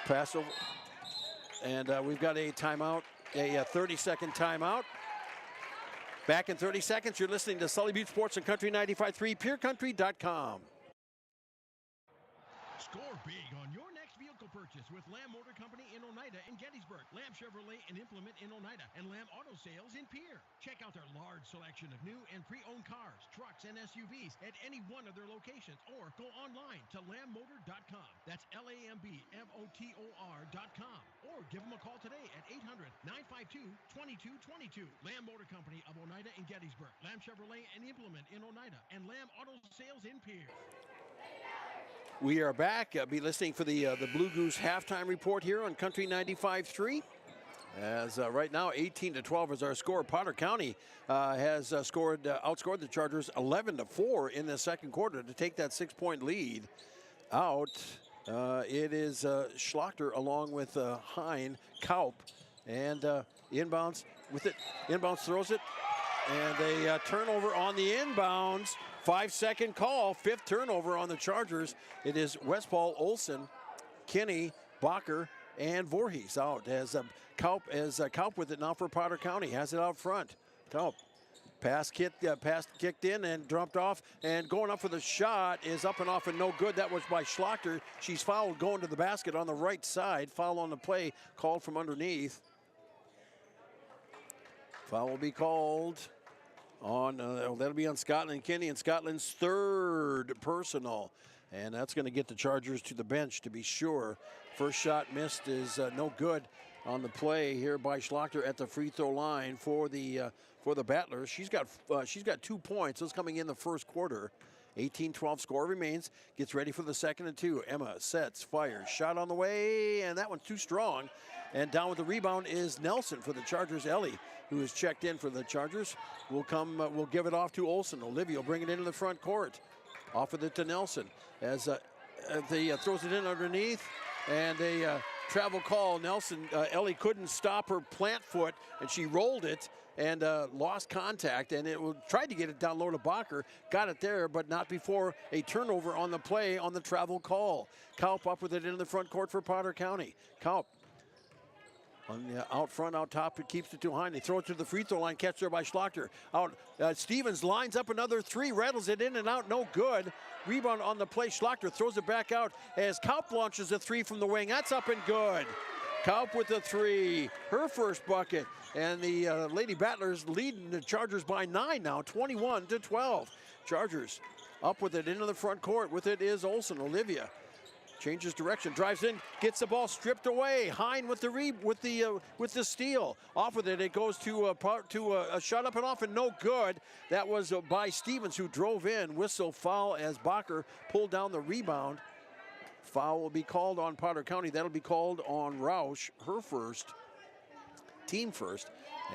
pass over. And we've got a timeout, a 30-second timeout. Back in 30 seconds, you're listening to Sully Butte Sports and Country 95.3, PureCountry.com. Score big on your next vehicle purchase with Lamb Motor Company in Oneida and Gettysburg, Lamb Chevrolet and Implement in Oneida, and Lamb Auto Sales in Pierre. Check out their large selection of new and pre-owned cars, trucks, and SUVs at any one of their locations, or go online to lambmotor.com. That's LAMBMOTOR.com. Or give them a call today at 800-952-2222. Lamb Motor Company of Oneida and Gettysburg, Lamb Chevrolet and Implement in Oneida, and Lamb Auto Sales in Pierre. We are back. Be listening for the Blue Goose halftime report here on Country 95.3. As right now, 18-12 is our score. Potter County has outscored the Chargers 11-4 in the second quarter to take that 6-point lead. Out, it is Schlachter along with Hine, Kaup, and inbounds with it. Inbounds throws it, and a turnover on the inbounds. 5-second call, 5th turnover on the Chargers. It is Westfall, Olsen, Kinney, Bacher, and Voorhees out as Kaup with it now for Potter County. Has it out front. Kaup. Pass kicked in and dropped off, and going up for the shot is up and off and no good. That was by Schlachter. She's fouled going to the basket on the right side. Foul on the play called from underneath. Foul will be called on, that'll be on Scotland Kinney, and Scotland's 3rd personal. And that's going to get the Chargers to the bench to be sure. First shot missed is no good on the play here by Schlachter at the free throw line for the Battlers. She's got 2 points. Those coming in the first quarter. 18-12 score remains. Gets ready for the 2nd and 2. Emma sets, fires, shot on the way, and that one's too strong. And down with the rebound is Nelson for the Chargers. Ellie, who is checked in for the Chargers, will give it off to Olsen. Olivia will bring it into the front court. Off with it to Nelson as they throws it in underneath, and a travel call. Nelson, Ellie couldn't stop her plant foot, and she rolled it and lost contact, and tried to get it down low to Bacher. Got it there, but not before a turnover on the play on the travel call. Kaup up with it into the front court for Potter County. Kaup on the out front, out top, it keeps it to Hine. They throw it to the free throw line, catch there by Schlachter. Out, Stevens lines up another 3, rattles it in and out, no good. Rebound on the play, Schlachter throws it back out as Kaup launches a 3 from the wing. That's up and good. Kaup with the 3, her first bucket. And the Lady Battlers leading the Chargers by 9 now, 21-12. Chargers up with it into the front court. With it is Olsen, Olivia. Changes direction, drives in, gets the ball stripped away. Hine with the steal. Off with it, it goes to a shot up and off and no good. That was by Stevens, who drove in. Whistle foul as Bacher pulled down the rebound. Foul will be called on Potter County. That'll be called on Roush, her first, team first.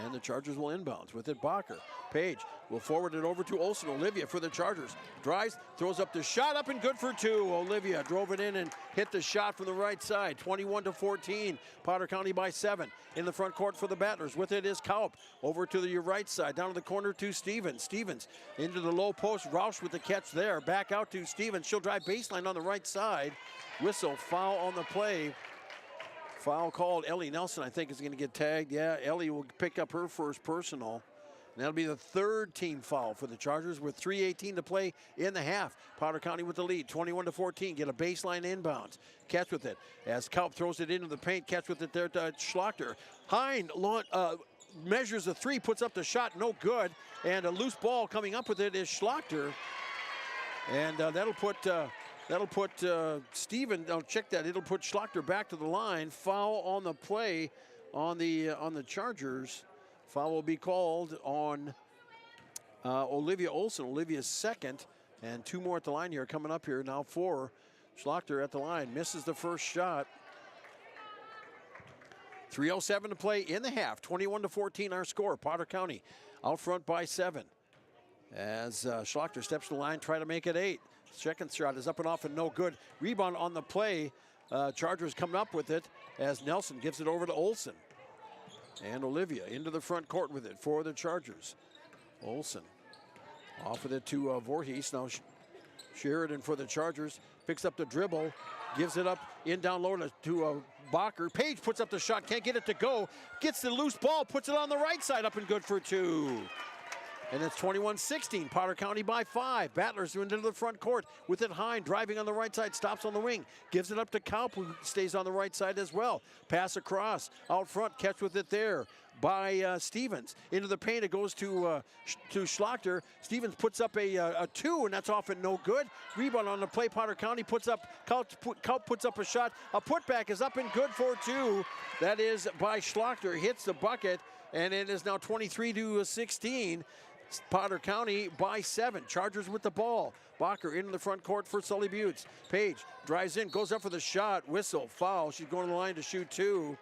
And the Chargers will inbounds with it. Bacher. Page will forward it over to Olsen. Olivia for the Chargers. Drives, throws up the shot, up and good for 2. Olivia drove it in and hit the shot from the right side. 21-14. Potter County by 7. In the front court for the Battlers. With it is Kaup. Over to the right side. Down to the corner to Stevens. Stevens into the low post. Roush with the catch there. Back out to Stevens. She'll drive baseline on the right side. Whistle, foul on the play. Foul called. Ellie Nelson, I think, is going to get tagged. Yeah, Ellie will pick up her first personal. And that'll be the 3rd team foul for the Chargers with 3:18 to play in the half. Potter County with the lead, 21-14. Get a baseline inbounds. Catch with it as Kaup throws it into the paint. Catch with it there to Schlachter. Hine measures a 3, puts up the shot, no good. And a loose ball coming up with it is Schlachter. And that'll put Steven, check that. It'll put Schlachter back to the line. Foul on the play on the Chargers. Foul will be called on Olivia Olsen. Olivia's 2nd, and 2 more at the line here coming up here now for Schlachter at the line. Misses the first shot. 3:07 to play in the half. 21-14 our score. Potter County out front by 7. As Schlachter steps to the line, try to make it 8. Second shot is up and off and no good. Rebound on the play. Chargers coming up with it as Nelson gives it over to Olsen. And Olivia into the front court with it for the Chargers. Olsen Off with it to Voorhees. Now Sheridan for the Chargers. Picks up the dribble. Gives it up in down low to Bacher. Page puts up the shot. Can't get it to go. Gets the loose ball. Puts it on the right side. Up and good for 2. And it's 21-16. Potter County by 5. Battlers into the front court with it. Hine driving on the right side. Stops on the wing. Gives it up to Kaup, who stays on the right side as well. Pass across. Out front. Catch with it there by Stevens. Into the paint. It goes to Schlachter. Stevens puts up a 2, and that's off and no good. Rebound on the play. Potter County puts up. Kaup puts up a shot. A putback is up and good for 2. That is by Schlachter. Hits the bucket, and it is now 23-16. Potter County by 7. Chargers with the ball. Bacher into the front court for Sully Buttes. Page drives in, goes up for the shot. Whistle, foul. She's going to the line to shoot 2.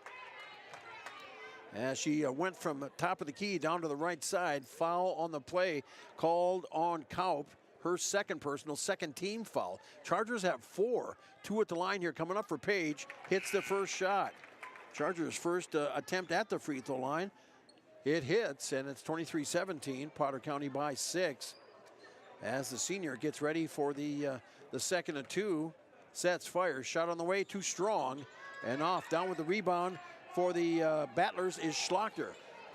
As she went from the top of the key down to the right side. Foul on the play called on Kaup. Her second personal, second team foul. Chargers have 4. 2 at the line here coming up for Page. Hits the first shot. Chargers' first attempt at the free throw line. It hits, and it's 23-17. Potter County by 6. As the senior gets ready for the second of 2. Sets, fires, shot on the way, too strong. And off, down with the rebound for the Battlers is Schlachter.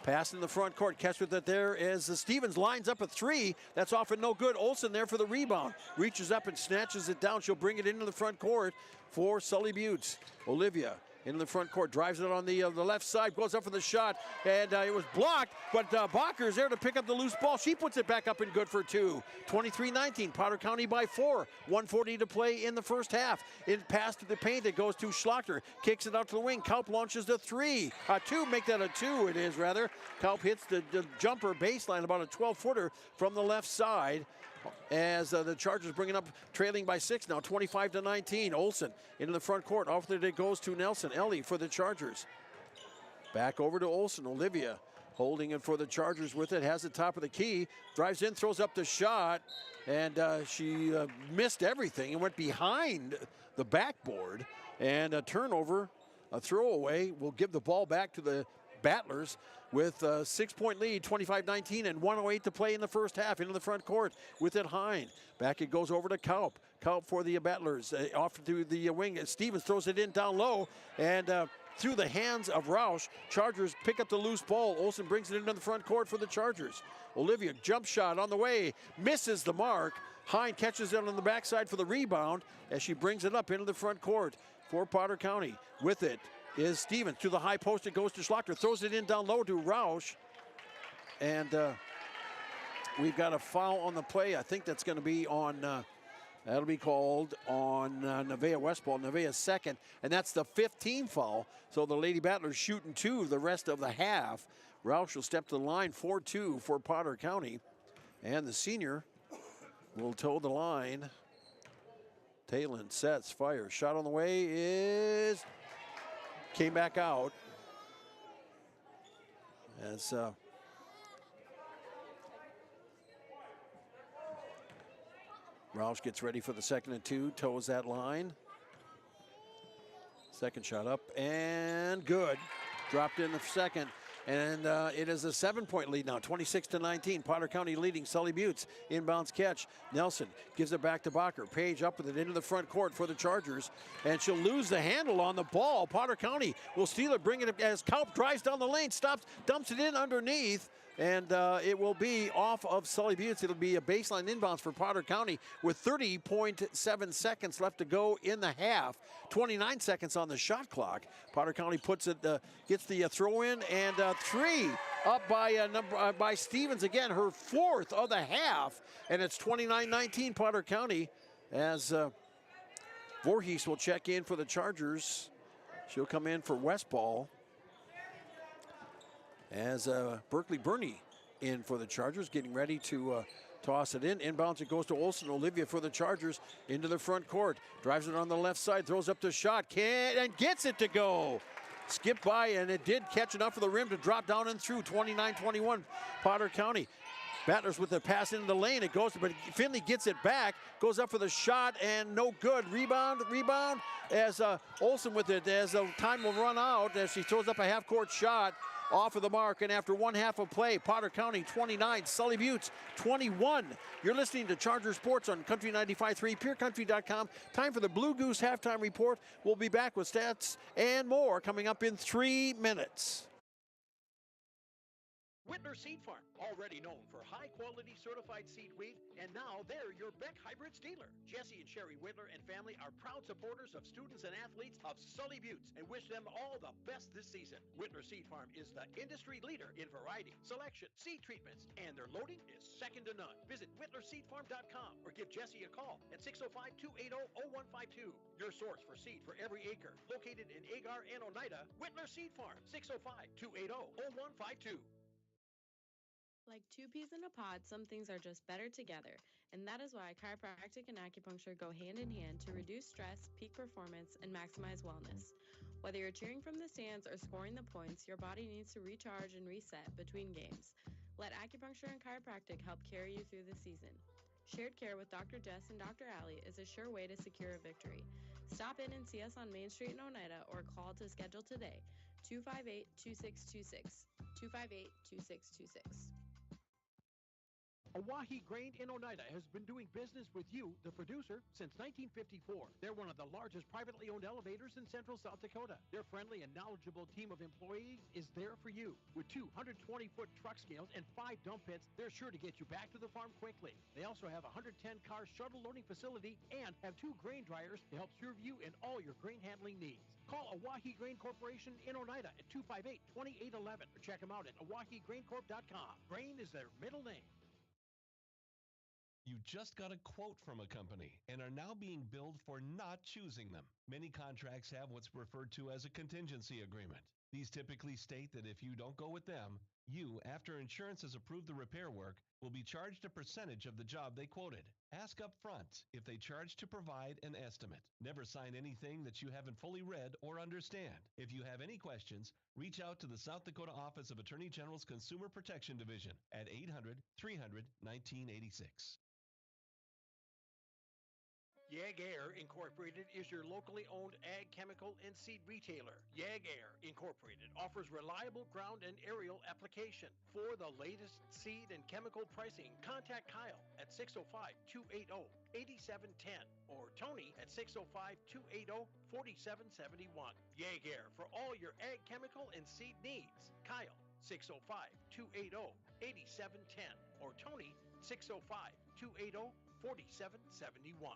Pass in the front court, catch with it there as Stevens lines up a 3. That's off and no good. Olsen there for the rebound. Reaches up and snatches it down. She'll bring it into the front court for Sully Buttes. Olivia in the front court, drives it on the left side, goes up for the shot, and it was blocked, but Bacher's there to pick up the loose ball. She puts it back up and good for 2. 23-19, Potter County by 4. 1:40 to play in the first half. In pass to the paint, it goes to Schlachter, kicks it out to the wing. Kaup launches the 3. 2, make that a 2 it is rather. Kaup hits the jumper baseline, about a 12-footer from the left side. As the Chargers bring it up, trailing by 6 now, 25-19. Olsen into the front court. Off there it goes to Nelson. Ellie for the Chargers. Back over to Olsen. Olivia holding it for the Chargers with it. Has the top of the key. Drives in, throws up the shot. And she missed everything and went behind the backboard. And a turnover, a throwaway, will give the ball back to the Battlers with a 6-point lead, 25-19, and 1:08 to play in the first half. Into the front court with it Hine. Back it goes over to Kaup. Kaup for the Battlers. Off to the wing. Stevens throws it in down low, and through the hands of Roush. Chargers pick up the loose ball. Olsen brings it into the front court for the Chargers. Olivia, jump shot on the way. Misses the mark. Hine catches it on the backside for the rebound as she brings it up into the front court for Potter County. With it is Stevens to the high post. It goes to Schlachter. Throws it in down low to Roush. And we've got a foul on the play. I think that's going to be on, that'll be called on Nevaeh Westball. Nevaeh's second. And that's the 5th team foul. So the Lady Battlers shooting 2 the rest of the half. Roush will step to the line 4-2 for Potter County. And the senior will toe the line. Talon sets, fires. Shot on the way is... came back out as Roush gets ready for the second and 2, toes that line. Second shot up and good. Dropped in the second. And it is a 7-point lead now, 26-19. Potter County leading. Sully Buttes, inbounds catch. Nelson gives it back to Bacher. Page up with it into the front court for the Chargers. And she'll lose the handle on the ball. Potter County will steal it, bring it as Kaup drives down the lane, stops, dumps it in underneath. And it will be off of Sully Buttes. It'll be a baseline inbounds for Potter County with 30.7 seconds left to go in the half. 29 seconds on the shot clock. Potter County puts it, gets the throw in, and 3 up by Stevens again, her 4th of the half. And it's 29-19 Potter County as Voorhees will check in for the Chargers. She'll come in for Westball. As Berkeley Burney in for the Chargers, getting ready to toss it in. Inbounds, it goes to Olsen. Olivia for the Chargers into the front court. Drives it on the left side, throws up the shot, and gets it to go. Skipped by, and it did catch enough for the rim to drop down and through. 29-21, Potter County. Battlers with the pass into the lane. It goes, but Finley gets it back, goes up for the shot, and no good. Rebound, as Olsen with it, as the time will run out, as she throws up a half-court shot. off of the mark, and after one half of play, Potter County 29, Sully Buttes 21. You're listening to Charger Sports on Country 95.3, PureCountry.com. Time for the Blue Goose halftime report. We'll be back with stats and more coming up in 3 minutes. Whitner Seed Farm, already known for high-quality certified seed wheat, and now they're your Beck Hybrids dealer. Jesse and Sherry Whitler and family are proud supporters of students and athletes of Sully Buttes and wish them all the best this season. Whitner Seed Farm is the industry leader in variety, selection, seed treatments, and their loading is second to none. Visit WhitlerSeedFarm.com or give Jesse a call at 605-280-0152. Your source for seed for every acre. Located in Agar and Oneida, Whitler Seed Farm, 605-280-0152. Like two peas in a pod, some things are just better together. And that is why chiropractic and acupuncture go hand in hand to reduce stress, peak performance, and maximize wellness. Whether you're cheering from the stands or scoring the points, your body needs to recharge and reset between games. Let acupuncture and chiropractic help carry you through the season. Shared care with Dr. Jess and Dr. Allie is a sure way to secure a victory. Stop in and see us on Main Street in Oneida or call to schedule today, 258-2626, 258-2626. Oahe Grain in Oneida has been doing business with you, the producer, since 1954. They're one of the largest privately owned elevators in central South Dakota. Their friendly and knowledgeable team of employees is there for you. With 220-foot truck scales and 5 dump pits, they're sure to get you back to the farm quickly. They also have a 110-car shuttle loading facility and have 2 grain dryers to help serve you in all your grain handling needs. Call Oahe Grain Corporation in Oneida at 258-2811 or check them out at oahegraincorp.com. Grain is their middle name. You just got a quote from a company and are now being billed for not choosing them. Many contracts have what's referred to as a contingency agreement. These typically state that if you don't go with them, you, after insurance has approved the repair work, will be charged a percentage of the job they quoted. Ask up front if they charge to provide an estimate. Never sign anything that you haven't fully read or understand. If you have any questions, reach out to the South Dakota Office of Attorney General's Consumer Protection Division at 800-300-1986. YAG Air Incorporated is your locally owned ag chemical and seed retailer. YAG Air Incorporated offers reliable ground and aerial application. For the latest seed and chemical pricing, contact Kyle at 605-280-8710 or Tony at 605-280-4771. YAG Air for all your ag chemical and seed needs. Kyle 605-280-8710 or Tony 605-280-4771.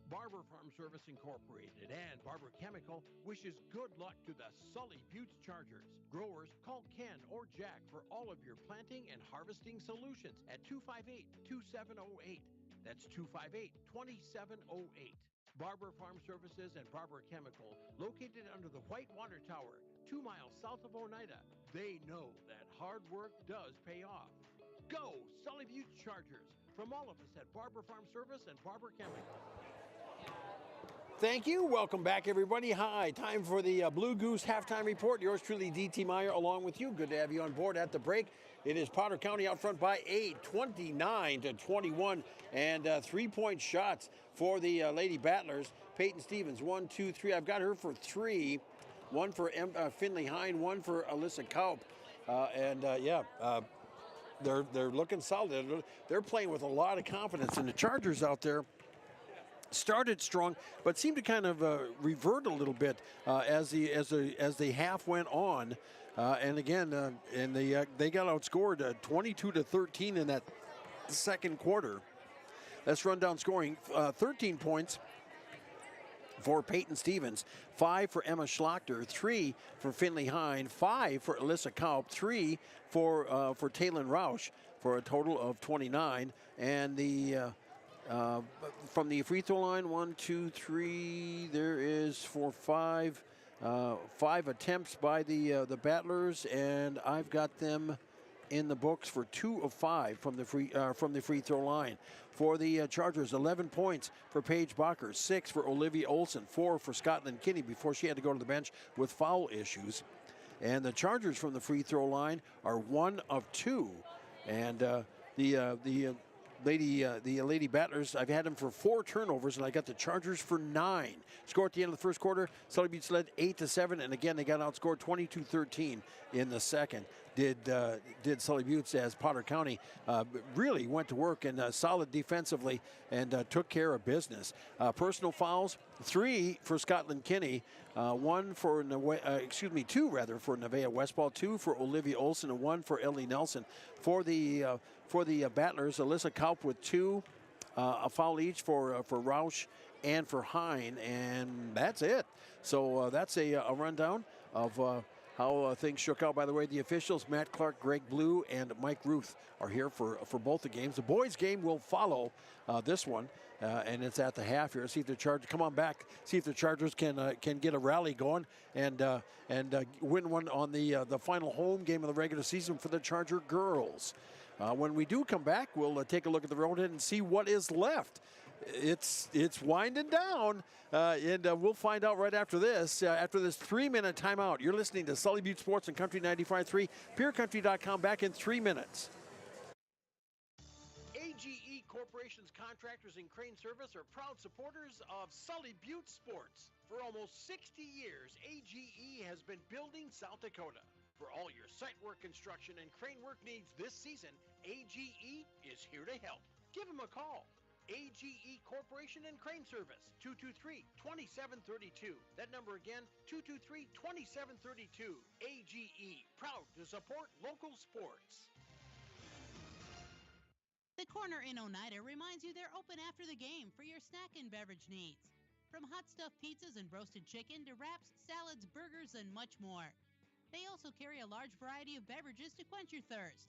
Barber Farm Service Incorporated and Barber Chemical wishes good luck to the Sully Buttes Chargers. Growers, call Ken or Jack for all of your planting and harvesting solutions at 258-2708. That's 258-2708. Barber Farm Services and Barber Chemical, located under the White Water Tower, 2 miles south of Oneida. They know that hard work does pay off. Go Sully Buttes Chargers! From all of us at Barber Farm Service and Barber Chemical. Thank you. Welcome back, everybody. Hi, time for the Blue Goose halftime report. Yours truly, D.T. Meyer, along with you. Good to have you on board at the break. It is Potter County out front by 8, 29-21, and 3-point shots for the Lady Battlers. Peyton Stevens, 1, 2, 3. I've got her for 3. 1 for Finley Hine, 1 for Alyssa Kaup. They're looking solid. They're playing with a lot of confidence, and the Chargers out there started strong, but seemed to kind of revert a little bit as the half went on, and they got outscored 22-13 in that second quarter. Let's run down scoring. 13 points for Peyton Stevens, 5 for Emma Schlachter, 3 for Finley Hine, 5 for Alyssa Kaup, 3 for Taylin Roush, for a total of 29, and the from the free throw line, 1, 2, 3. There is 4, 5 attempts by the Battlers, and I've got them in the books for 2 of 5 from the free throw line. For the Chargers, 11 points for Paige Bacher, 6 for Olivia Olson, 4 for Scotland Kinney before she had to go to the bench with foul issues. And the Chargers from the free throw line are 1 of 2, and the Lady Battlers, I've had them for 4 turnovers, and I got the Chargers for 9. Score at the end of the first quarter, Sully Buttes led 8-7, and again they got outscored 22-13 in the second. Did Sully Buttes, as Potter County really went to work and solid defensively and took care of business. Personal fouls, 3 for Scotland Kinney, 2 for Nevaeh Westball, 2 for Olivia Olson, and 1 for Ellie Nelson. For the Battlers, Alyssa Kaup with 2, a foul each for Roush and for Hine, and that's it. So that's a rundown of how things shook out. By the way, the officials, Matt Clark, Greg Blue, and Mike Ruth are here for both the games. The boys' game will follow this one, and it's at the half here. See if the Chargers come on back. See if the Chargers can get a rally going and win one on the final home game of the regular season for the Charger girls. When we do come back, we'll take a look at the road and see what is left. It's winding down, and we'll find out right after this 3-minute timeout. You're listening to Sully Butte Sports and Country 95.3, PureCountry.com, back in 3 minutes. AGE Corporation's contractors and crane service are proud supporters of Sully Butte Sports. For almost 60 years, AGE has been building South Dakota. For all your site work, construction, and crane work needs this season, AGE is here to help. Give them a call. AGE Corporation and Crane Service, 223-2732. That number again, 223-2732. AGE, proud to support local sports. The Corner in Oneida reminds you they're open after the game for your snack and beverage needs. From hot stuffed pizzas and roasted chicken to wraps, salads, burgers, and much more. They also carry a large variety of beverages to quench your thirst.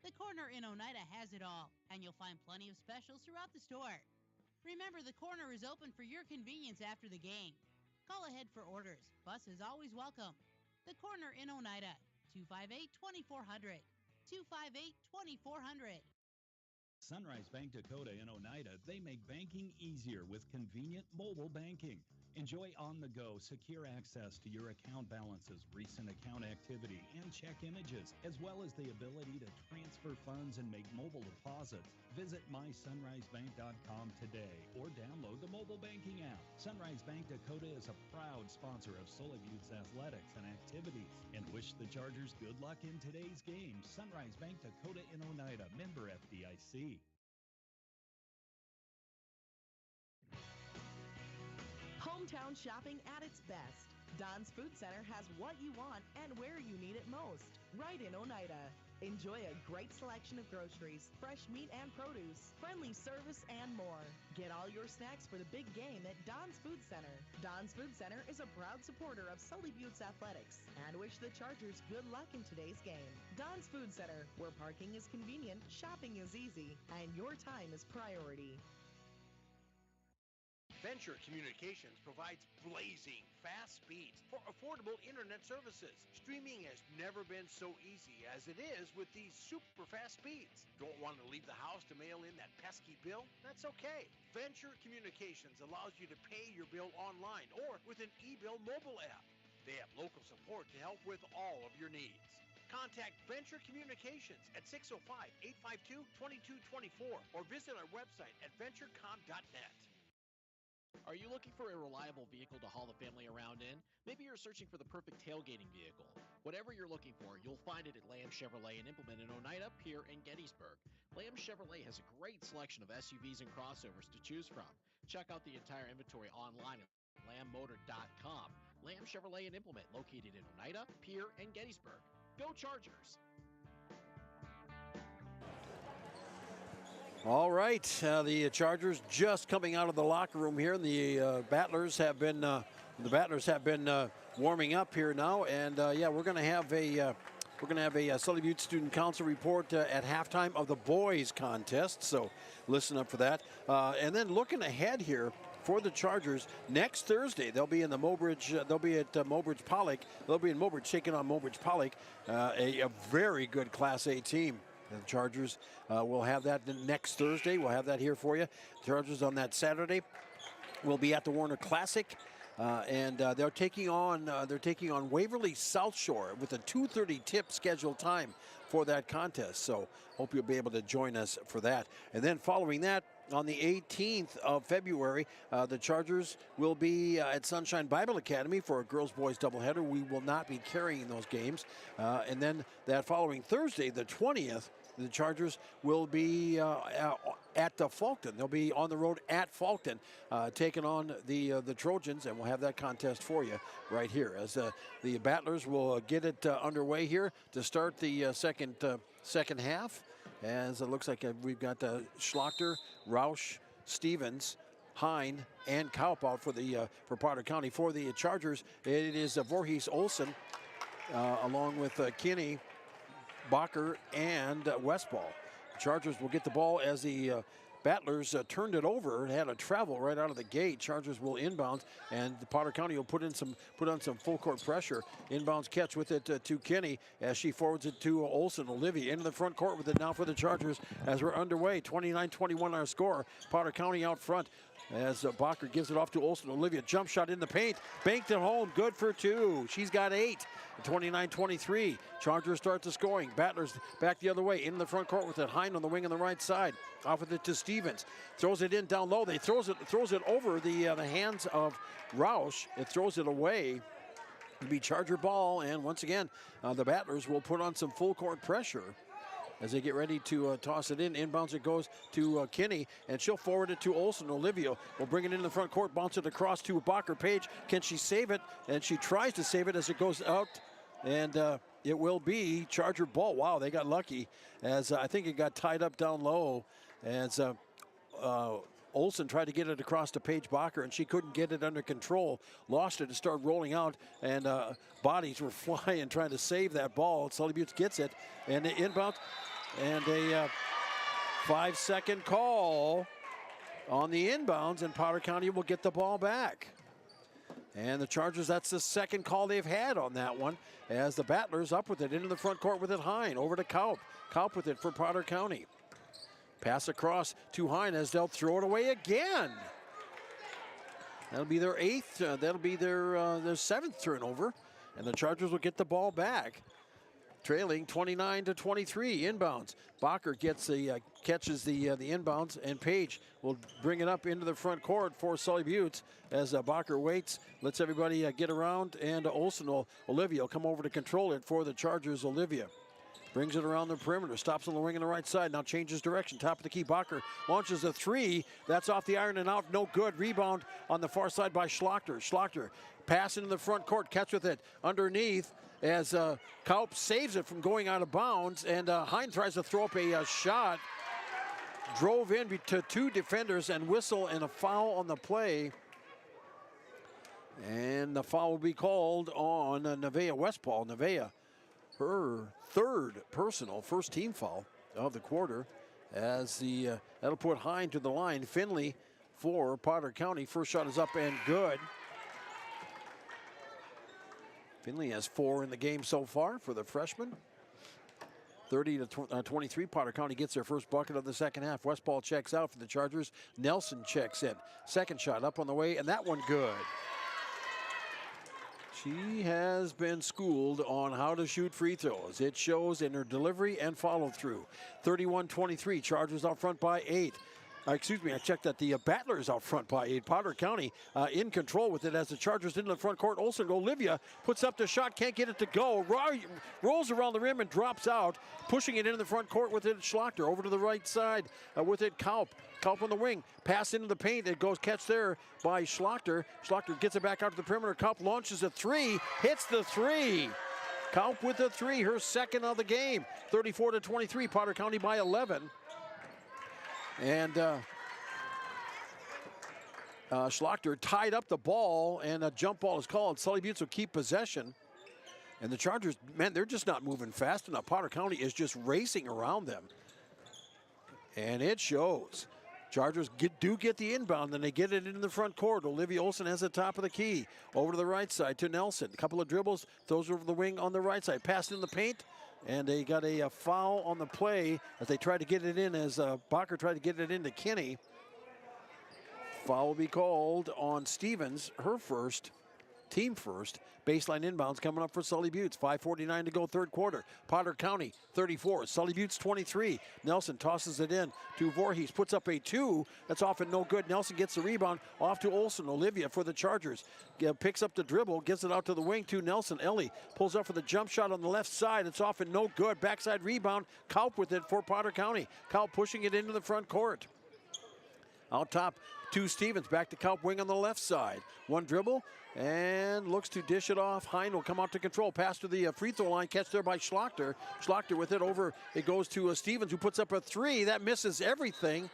The Corner in Oneida has it all, and you'll find plenty of specials throughout the store. Remember, the Corner is open for your convenience after the game. Call ahead for orders. Bus is always welcome. The Corner in Oneida, 258-2400. 258-2400. Sunrise Bank Dakota in Oneida, they make banking easier with convenient mobile banking. Enjoy on-the-go, secure access to your account balances, recent account activity, and check images, as well as the ability to transfer funds and make mobile deposits. Visit mysunrisebank.com today or download the mobile banking app. Sunrise Bank Dakota is a proud sponsor of Sully Butte's athletics and activities and wish the Chargers good luck in today's game. Sunrise Bank Dakota in Oneida, member FDIC. Hometown shopping at its best. Don's Food Center has what you want and where you need it most. Right in Oneida. Enjoy a great selection of groceries, fresh meat and produce, friendly service, and more. Get all your snacks for the big game at Don's Food Center. Don's Food Center is a proud supporter of Sully Butte's athletics and wish the Chargers good luck in today's game. Don's Food Center, where parking is convenient, shopping is easy, and your time is priority. Venture Communications provides blazing fast speeds for affordable internet services. Streaming has never been so easy as it is with these super fast speeds. Don't want to leave the house to mail in that pesky bill? That's okay. Venture Communications allows you to pay your bill online or with an e-bill mobile app. They have local support to help with all of your needs. Contact Venture Communications at 605-852-2224 or visit our website at venturecom.net. Are you looking for a reliable vehicle to haul the family around in? Maybe you're searching for the perfect tailgating vehicle. Whatever you're looking for, you'll find it at Lamb Chevrolet and Implement in Oneida, Pierre, and Gettysburg. Lamb Chevrolet has a great selection of SUVs and crossovers to choose from. Check out the entire inventory online at lambmotor.com. Lamb Chevrolet and Implement, located in Oneida, Pierre, and Gettysburg. Go Chargers! All right, the Chargers just coming out of the locker room here, and the Battlers have been warming up here now, and yeah, we're going to have a Sully Butte Student Council report at halftime of the boys contest. So listen up for that, and then looking ahead here for the Chargers next Thursday, they'll be in the Mobridge. They'll be at Mobridge Pollock. They'll be in Mobridge taking on Mobridge Pollock, a very good Class A team. The Chargers will have that next Thursday. We'll have that here for you. The Chargers on that Saturday will be at the Warner Classic. and they're taking on Waverly South Shore with a 2:30 tip scheduled time for that contest. So hope you'll be able to join us for that. And then following that, on the 18th of February, the Chargers will be at Sunshine Bible Academy for a girls-boys doubleheader. We will not be carrying those games. And then that following Thursday, the 20th, the Chargers will be at Faulkton. They'll be on the road at Faulkton, taking on the Trojans, and we'll have that contest for you right here as the Battlers will get it underway here to start the second half. As it looks like we've got Schlachter, Roush, Stevens, Hine, and Kaup out for Potter County. For the Chargers, it is Voorhees Olsen along with Kinney, Bacher, and Westball. The Chargers will get the ball as the Battlers turned it over and had a travel right out of the gate. Chargers will inbound, and the Potter County will put on some full court pressure. Inbounds catch with it to Kinney as she forwards it to Olsen. Olivia into the front court with it now for the Chargers as we're underway. 29-21 our score. Potter County out front as Bacher gives it off to Olsen. Olivia jump shot in the paint, banked it home, good for 2. She's got 8. 29-23. Chargers start the scoring. Battlers back the other way into the front court with it. Hine on the wing on the right side. Off with it to Stevens. Throws it in down low. They throws it over the hands of Roush. It throws it away. It'll be Charger ball, and once again, the Battlers will put on some full court pressure as they get ready to toss it in. Inbounds it goes to Kinney, and she'll forward it to Olsen. Olivia will bring it into the front court, bounce it across to Bacher Page. Can she save it? And she tries to save it as it goes out, and it will be Charger ball. Wow, they got lucky as I think it got tied up down low as Olsen tried to get it across to Paige Bacher, and she couldn't get it under control. Lost it and started rolling out, and bodies were flying trying to save that ball. Sully Buttes gets it, and the inbound, and a 5-second call on the inbounds, and Potter County will get the ball back. And the Chargers, that's the second call they've had on that one, as the Battlers up with it into the front court with it. Hine over to Kaup. Kaup with it for Potter County. Pass across to Hine as they'll throw it away again. That'll be their 8th. That'll be their 7th turnover, and the Chargers will get the ball back, trailing 29-23. Inbounds. Bacher gets catches the inbounds, and Page will bring it up into the front court for Sully Buttes as Bacher waits, lets everybody get around, and Olivia will come over to control it for the Chargers. Olivia brings it around the perimeter, stops on the wing on the right side, now changes direction, top of the key. Bacher launches a 3, that's off the iron and out, no good. Rebound on the far side by Schlachter. Schlachter pass into the front court, catch with it underneath as Kaup saves it from going out of bounds, and Hine tries to throw up a shot. Drove in to 2 defenders and whistle, and a foul on the play. And the foul will be called on Nevaeh Westball. Nevaeh, her 3rd personal, first team foul of the quarter, as that'll put Hine to the line. Finley for Potter County. First shot is up and good. Finley has 4 in the game so far for the freshman. 30-23. Potter County gets their first bucket of the second half. Westball checks out for the Chargers. Nelson checks in. Second shot up on the way, and that one good. She has been schooled on how to shoot free throws. It shows in her delivery and follow through. 31-23. Chargers out front by 8. I checked that the Battlers out front by 8. Potter County in control with it as the Chargers into the front court. Olsen, Olivia puts up the shot, can't get it to go. Rolls around the rim and drops out. Pushing it into the front court with it, Schlachter. Over to the right side with it, Kaup. Kaup on the wing. Pass into the paint. It goes catch there by Schlachter. Schlachter gets it back out to the perimeter. Kaup launches a 3. Hits the 3. Kaup with a 3. Her second of the game. 34-23. Potter County by 11. And Schlachter tied up the ball, and a jump ball is called. Sully Buttes will keep possession. And the Chargers, man, they're just not moving fast enough. Potter County is just racing around them. And it shows. Chargers do get the inbound, then they get it in the front court. Olivia Olsen has the top of the key. Over to the right side to Nelson. A couple of dribbles, throws over the wing on the right side. Pass in the paint. And they got a foul on the play as they tried to get it in, as Bacher tried to get it into Kinney. Foul will be called on Stevens, her first, team first. Baseline inbounds coming up for Sully Buttes. 5:49 to go, third quarter. Potter County 34, Sully Buttes 23. Nelson tosses it in to Voorhees, puts up a 2. That's off and no good. Nelson gets the rebound off to Olsen. Olivia for the Chargers. Picks up the dribble, gets it out to the wing to Nelson. Ellie pulls up for the jump shot on the left side. It's off and no good. Backside rebound. Kaup with it for Potter County. Kaup pushing it into the front court. Out top to Stevens. Back to Kaup, wing on the left side. One dribble and looks to dish it off. Hine will come out to control. Pass to the free throw line. Catch there by Schlachter. Schlachter with it over. It goes to Stevens, who puts up a 3. That misses everything.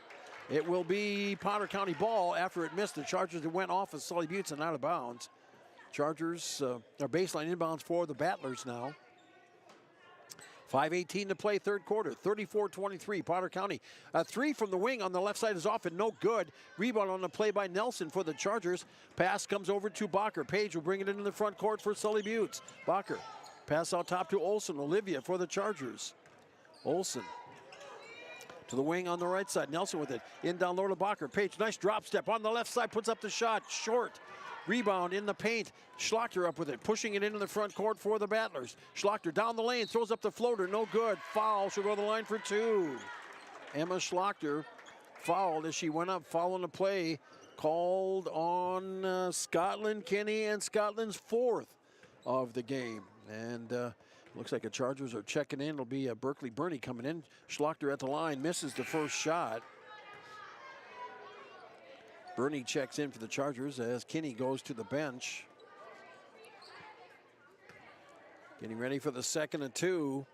It will be Potter County ball after it missed the Chargers. It went off of Sully Buttes and out of bounds. Chargers are baseline inbounds for the Battlers now. 5:18 to play, third quarter. 34-23, Potter County. A 3 from the wing on the left side is off and no good. Rebound on the play by Nelson for the Chargers. Pass comes over to Bacher. Page will bring it into the front court for Sully Buttes. Bacher, pass out top to Olsen. Olivia for the Chargers. Olsen to the wing on the right side. Nelson with it. In down low to Bacher. Page, nice drop step on the left side. Puts up the shot. Short. Rebound in the paint. Schlachter up with it, pushing it into the front court for the Battlers. Schlachter down the lane, throws up the floater, no good. Foul, she'll go to the line for 2. Emma Schlachter fouled as she went up, following the play called on Scotland Kinney, and Scotland's 4th of the game. And looks like the Chargers are checking in. It'll be Berkeley Burney coming in. Schlachter at the line, misses the first shot. Burney checks in for the Chargers as Kinney goes to the bench. Getting ready for the second and 2.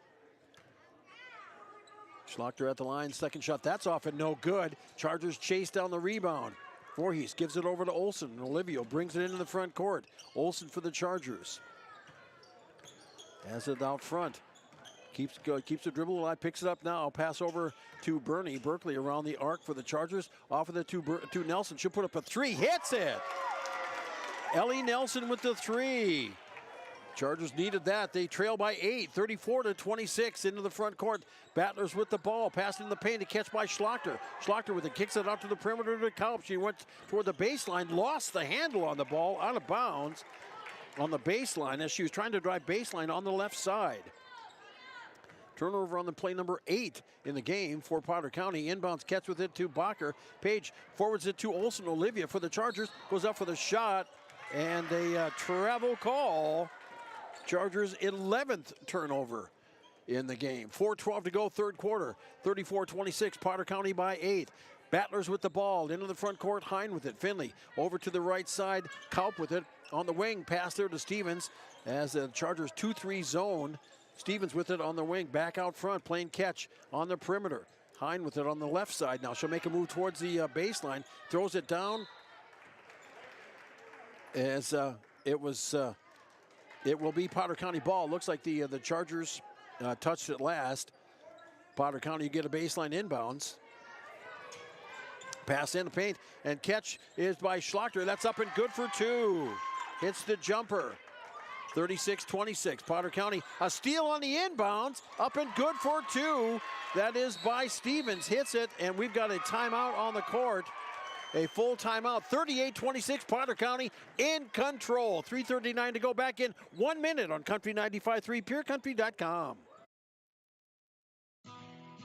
Schlachter at the line, second shot. That's off and no good. Chargers chase down the rebound. Voorhees gives it over to Olsen. And Olivia brings it into the front court. Olsen for the Chargers. Has it out front. Keeps the dribble alive, picks it up now. Pass over to Burney. Berkeley around the arc for the Chargers. Off of it to Nelson. She'll put up a 3. Hits it! Ellie Nelson with the 3. Chargers needed that. They trail by 8, 34-26 into the front court. Battlers with the ball, passing the paint, a catch by Schlachter. Schlachter with it, kicks it out to the perimeter to Kaup. She went toward the baseline, lost the handle on the ball, out of bounds on the baseline as she was trying to drive baseline on the left side. Turnover on the play, number 8 in the game for Potter County. Inbounds catch with it to Bacher. Page forwards it to Olsen. Olivia for the Chargers goes up for the shot, and a travel call. Chargers 11th turnover in the game. 4:12 to go, third quarter. 34-26, Potter County by 8. Battlers with the ball, into the front court, Hine with it. Finley over to the right side, Kaup with it. On the wing, pass there to Stevens as the Chargers 2-3 zone. Stevens with it on the wing, back out front, playing catch on the perimeter. Hine with it on the left side now. She'll make a move towards the baseline, throws it down as it will be Potter County ball. Looks like the Chargers touched it last. Potter County, you get a baseline inbounds. Pass in the paint, and catch is by Schlachter. That's up and good for 2. Hits the jumper. 36-26, Potter County. A steal on the inbounds, up and good for 2. That is by Stevens, hits it, and we've got a timeout on the court. A full timeout, 38-26, Potter County in control. 3:39 to go, back in 1 minute on Country 95.3, PureCountry.com.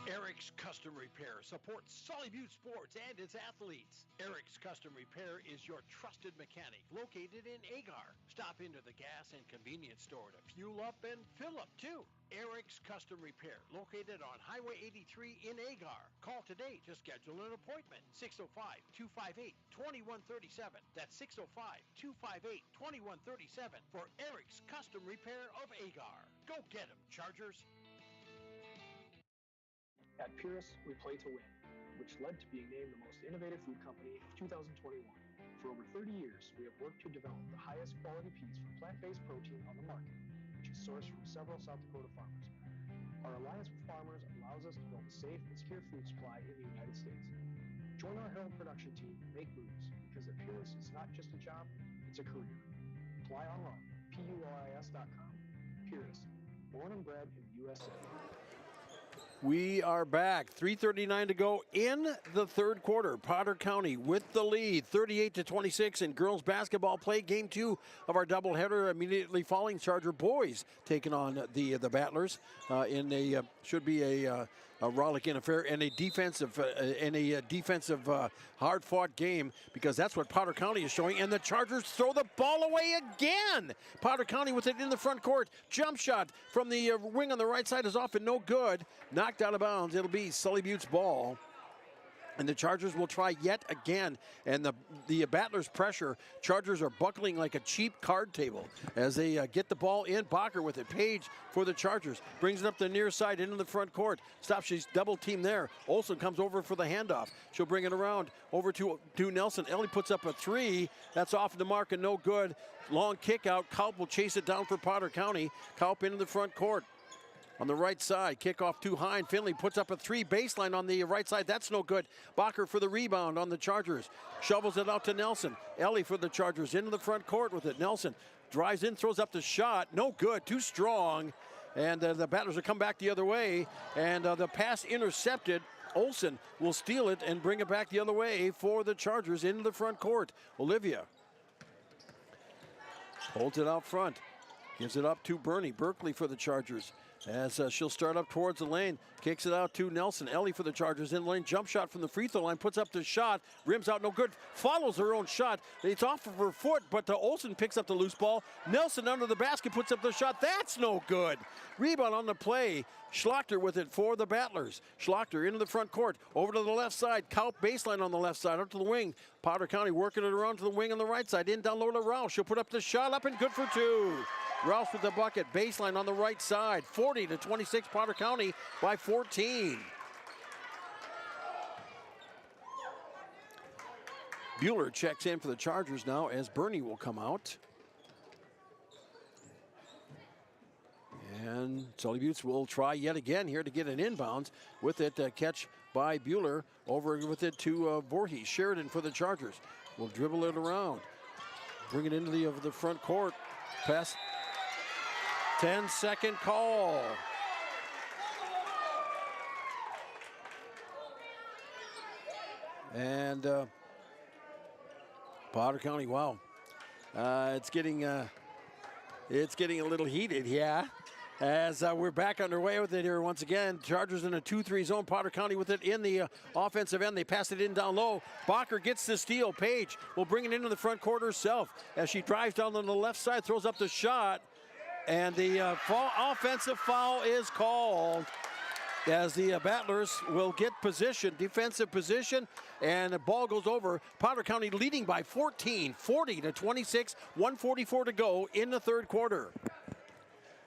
Eric's Custom Repair supports Sully Butte Sports and its athletes. Eric's Custom Repair is your trusted mechanic located in Agar. Stop into the gas and convenience store to fuel up and fill up too. Eric's Custom Repair, located on Highway 83 in Agar. Call today to schedule an appointment. 605-258-2137. That's 605-258-2137 for Eric's Custom Repair of Agar. Go get 'em, Chargers. At Purus, we play to win, which led to being named the most innovative food company of 2021. For over 30 years, we have worked to develop the highest quality peas for plant-based protein on the market, which is sourced from several South Dakota farmers. Our alliance with farmers allows us to build a safe and secure food supply in the United States. Join our Herald production team and make moves, because at Purus, it's not just a job, it's a career. Apply online, PURIS.com. Purus, born and bred in the USA. We are back. 3:39 to go in the third quarter. Potter County with the lead, 38-26 in girls basketball play. Game 2 of our doubleheader. Immediately following, Charger boys taking on the Battlers in a should be a rollicking affair and a defensive hard-fought game, because that's what Potter County is showing. And the Chargers throw the ball away again. Potter County with it in the front court. Jump shot from the wing on the right side is off and no good. Knocked out of bounds. It'll be Sully Butte's ball. And the Chargers will try yet again. And the Battlers pressure. Chargers are buckling like a cheap card table as they get the ball in. Bacher with it. Page for the Chargers. Brings it up the near side into the front court. Stops. She's double teamed there. Olsen comes over for the handoff. She'll bring it around over to Nelson. Ellie puts up a 3. That's off the mark and no good. Long kick out. Kaup will chase it down for Potter County. Kaup into the front court. On the right side, kickoff to Hine. Finley puts up a 3 baseline on the right side. That's no good. Bacher for the rebound on the Chargers. Shovels it out to Nelson. Ellie for the Chargers into the front court with it. Nelson drives in, throws up the shot. No good, too strong. And the Battlers will come back the other way. And the pass intercepted. Olsen will steal it and bring it back the other way for the Chargers into the front court. Olivia holds it out front. Gives it up to Berkeley for the Chargers. As she'll start up towards the lane, kicks it out to Nelson. Ellie for the Chargers in the lane, jump shot from the free throw line, puts up the shot, rims out, no good, follows her own shot. It's off of her foot, but Olsen picks up the loose ball. Nelson under the basket puts up the shot, that's no good. Rebound on the play. Schlachter with it for the Battlers. Schlachter into the front court, over to the left side. Kaup baseline on the left side, up to the wing. Potter County working it around to the wing on the right side. In down low to Rouse. She'll put up the shot up and good for 2. Rouse with the bucket, baseline on the right side. 40-26, Potter County by 14. Bueller checks in for the Chargers now as Bernie will come out. And Sully Buttes will try yet again here to get an inbounds. With it, catch by Bueller. Over with it to Voorhees. Sheridan for the Chargers. Will dribble it around. Bring it into the front court. Pass. 10-second call. And Potter County, wow. It's getting a little heated, yeah. As we're back underway with it here once again. Chargers in a 2-3 zone. Potter County with it in the offensive end. They pass it in down low. Bacher gets the steal. Page will bring it into the front court herself as she drives down on the left side, throws up the shot. And the offensive foul is called as the Battlers will get position, defensive position, and the ball goes over. Potter County leading by 14, 40-26, 1:44 to go in the third quarter.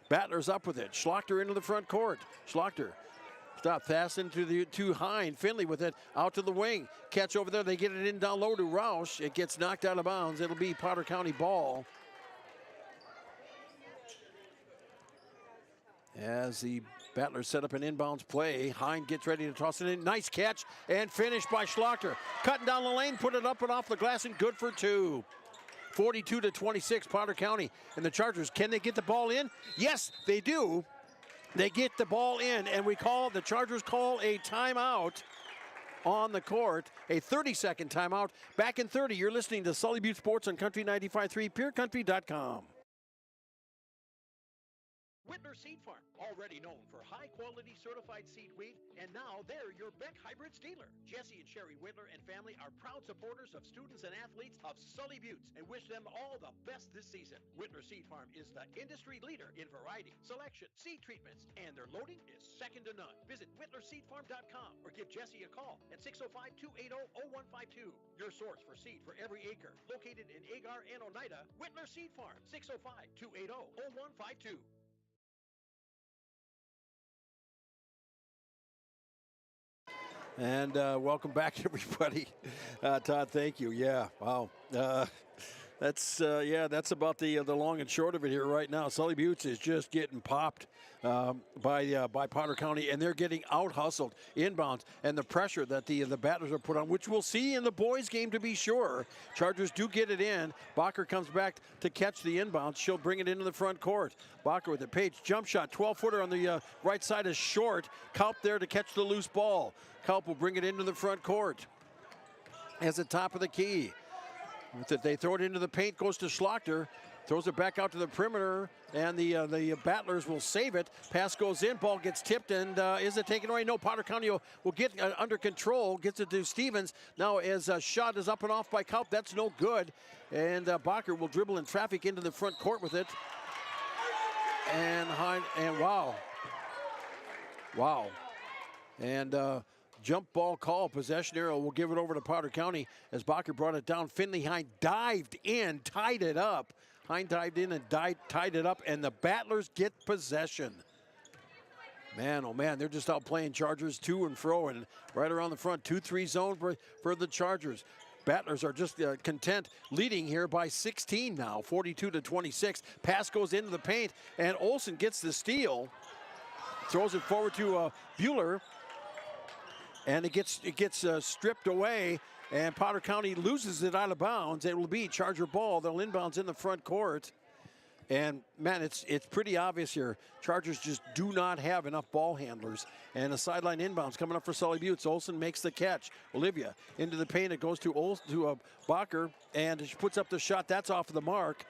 Battlers up with it. Schlachter into the front court. Schlachter stop pass to Hine. Finley with it out to the wing. Catch over there. They get it in down low to Roush. It gets knocked out of bounds. It'll be Potter County ball. As the Battlers set up an inbounds play, Hine gets ready to toss it in. Nice catch and finish by Schlachter. Cutting down the lane, put it up and off the glass and good for 2. 42-26, Potter County. And the Chargers, can they get the ball in? Yes, they do. They get the ball in, and the Chargers call a timeout on the court, a 30-second timeout. Back in 30, you're listening to Sully Butte Sports on Country 95.3, PureCountry.com. Whitner Seed Farm, already known for high-quality certified seed wheat, and now they're your Beck Hybrids dealer. Jesse and Sherry Whitner and family are proud supporters of students and athletes of Sully Buttes and wish them all the best this season. Whitner Seed Farm is the industry leader in variety, selection, seed treatments, and their loading is second to none. Visit WhitnerSeedFarm.com or give Jesse a call at 605-280-0152. Your source for seed for every acre. Located in Agar and Oneida, Whitner Seed Farm, 605-280-0152. And welcome back, everybody. Todd, thank you. Yeah, wow. That's that's about the long and short of it here right now. Sully Buttes is just getting popped by Potter County, and they're getting out hustled inbounds, and the pressure that the Battlers are put on, which we'll see in the boys' game to be sure. Chargers do get it in. Bacher comes back to catch the inbounds. She'll bring it into the front court. Bacher with the Page jump shot, 12-footer on the right side is short. Kaup there to catch the loose ball. Kaup will bring it into the front court. As the top of the key. They throw it into the paint, goes to Schlachter, throws it back out to the perimeter, and the Battlers will save it. Pass goes in, ball gets tipped, and is it taken away? No, Potter County will get under control, gets it to Stevens. Now as a shot is up and off by Kaup, that's no good. And Bacher will dribble in traffic into the front court with it. And Hine, and wow. And jump ball call, possession arrow will give it over to Potter County as Bacher brought it down. Finley Hine dived in, tied it up. Hine dived in and tied it up, and the Battlers get possession. Man, oh man, they're just out playing Chargers to and fro, and right around the front, 2-3 zone for the Chargers. Battlers are just content, leading here by 16 now, 42-26. Pass goes into the paint, and Olsen gets the steal. Throws it forward to Bueller. And it gets stripped away, and Potter County loses it out of bounds. It will be Charger ball. They'll inbounds in the front court. And, man, it's pretty obvious here. Chargers just do not have enough ball handlers. And a sideline inbounds coming up for Sully Buttes. Olsen makes the catch. Olivia into the paint. It goes to Bacher, and she puts up the shot. That's off of the mark.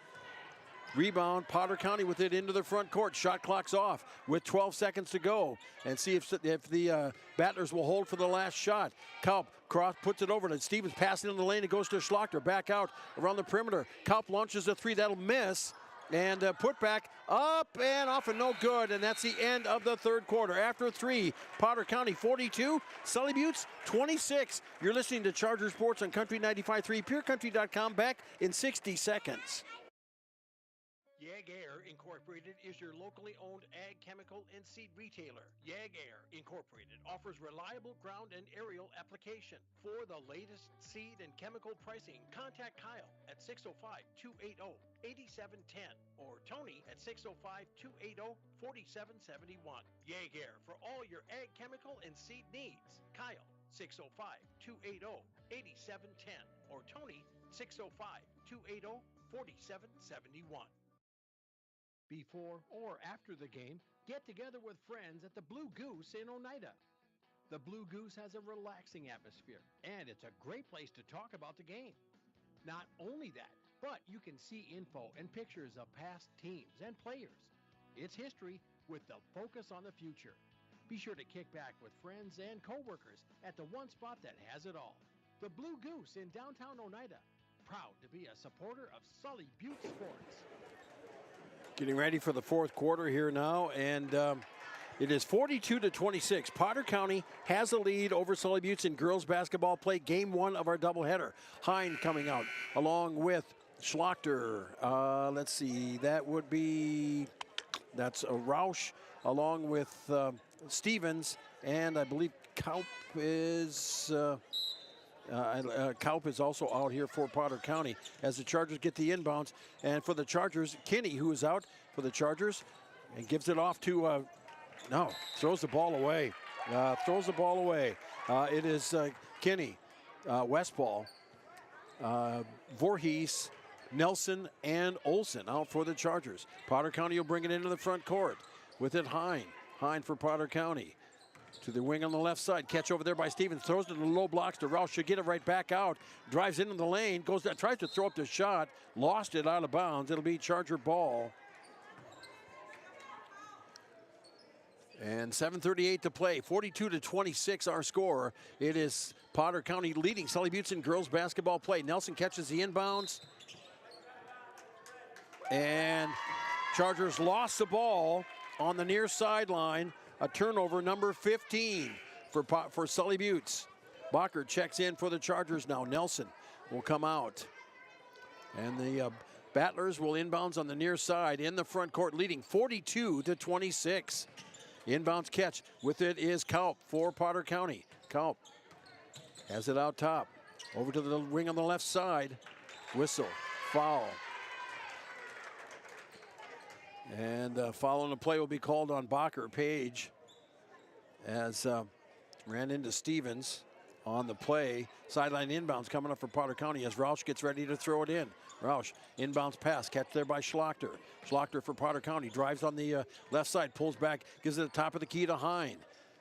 Rebound, Potter County with it into the front court. Shot clock's off with 12 seconds to go. And see if the Battlers will hold for the last shot. Kaup cross puts it over to Stevens, passing in the lane. It goes to Schlachter, back out around the perimeter. Kaup launches a three, that'll miss. And put back up and off and no good. And that's the end of the third quarter. After three, Potter County 42, Sully Buttes 26. You're listening to Charger Sports on Country 95.3, PureCountry.com. Back in 60 seconds. Air Incorporated is your locally owned ag chemical and seed retailer. Air Incorporated offers reliable ground and aerial application. For the latest seed and chemical pricing, contact Kyle at 605-280-8710 or Tony at 605-280-4771. Air for all your ag chemical and seed needs. Kyle 605-280-8710 or Tony 605-280-4771. Before or after the game, get together with friends at the Blue Goose in Oneida. The Blue Goose has a relaxing atmosphere, and it's a great place to talk about the game. Not only that, but you can see info and pictures of past teams and players. It's history with the focus on the future. Be sure to kick back with friends and coworkers at the one spot that has it all. The Blue Goose in downtown Oneida. Proud to be a supporter of Sully Buttes Sports. Getting ready for the fourth quarter here now, and it is 42-26. Potter County has a lead over Sully Buttes in girls basketball play, game one of our doubleheader. Hine coming out along with Schlachter. Let's see, that's a Roush along with Stevens, and I believe Kaup is... Kaup is also out here for Potter County as the Chargers get the inbounds. And for the Chargers, Kinney, who is out for the Chargers, and gives it off to, throws the ball away. It is Kinney, Westball, Voorhees, Nelson, and Olsen out for the Chargers. Potter County will bring it into the front court. With it, Hine. Hine for Potter County. To the wing on the left side. Catch over there by Stevens. Throws it in the low blocks to Roush. Should get it right back out. Drives into the lane. Goes down. Tries to throw up the shot. Lost it out of bounds. It'll be Charger ball. And 7:38 to play. 42-26 our score. It is Potter County leading Sully Buttes in girls basketball play. Nelson catches the inbounds. And Chargers lost the ball on the near sideline. A turnover, number 15 for Sully Buttes. Bacher checks in for the Chargers now. Nelson will come out. And the Battlers will inbounds on the near side in the front court, leading 42-26. Inbounds catch. With it is Kaup for Potter County. Kaup has it out top. Over to the wing on the left side. Whistle. foul. And following the play will be called on Bacher. Page as ran into Stevens on the play. Sideline inbounds coming up for Potter County as Roush gets ready to throw it in. Roush, inbounds pass, catch there by Schlachter. Schlachter for Potter County, drives on the left side, pulls back, gives it the top of the key to Hine.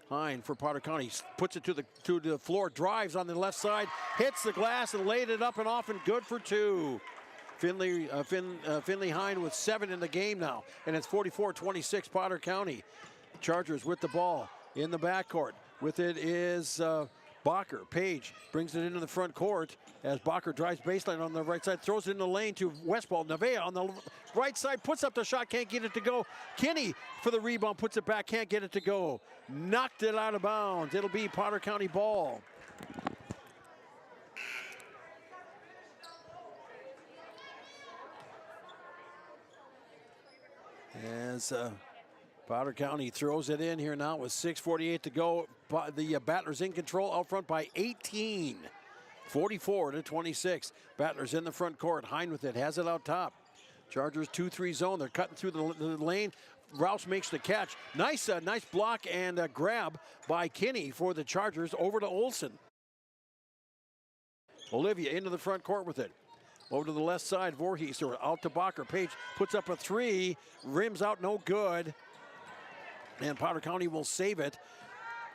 Hine for Potter County, puts it to the floor, drives on the left side, hits the glass and laid it up and off and good for two. Finley Hine with 7 in the game now, and it's 44-26 Potter County. Chargers with the ball in the backcourt. With it is Bacher. Page brings it into the front court as Bacher drives baseline on the right side, throws it in the lane to Westball. Nevea on the right side, puts up the shot, can't get it to go. Kinney for the rebound, puts it back, can't get it to go. Knocked it out of bounds. It'll be Potter County ball. As Potter County throws it in here now with 6:48 to go. The Battlers in control out front by 18. 44-26. Battlers in the front court. Hine with it, has it out top. Chargers 2-3 zone. They're cutting through the lane. Rouse makes the catch. Nice block and a grab by Kinney for the Chargers over to Olsen. Olivia into the front court with it. Over to the left side, Voorhees out to Bacher. Page puts up a 3, rims out, no good. And Potter County will save it.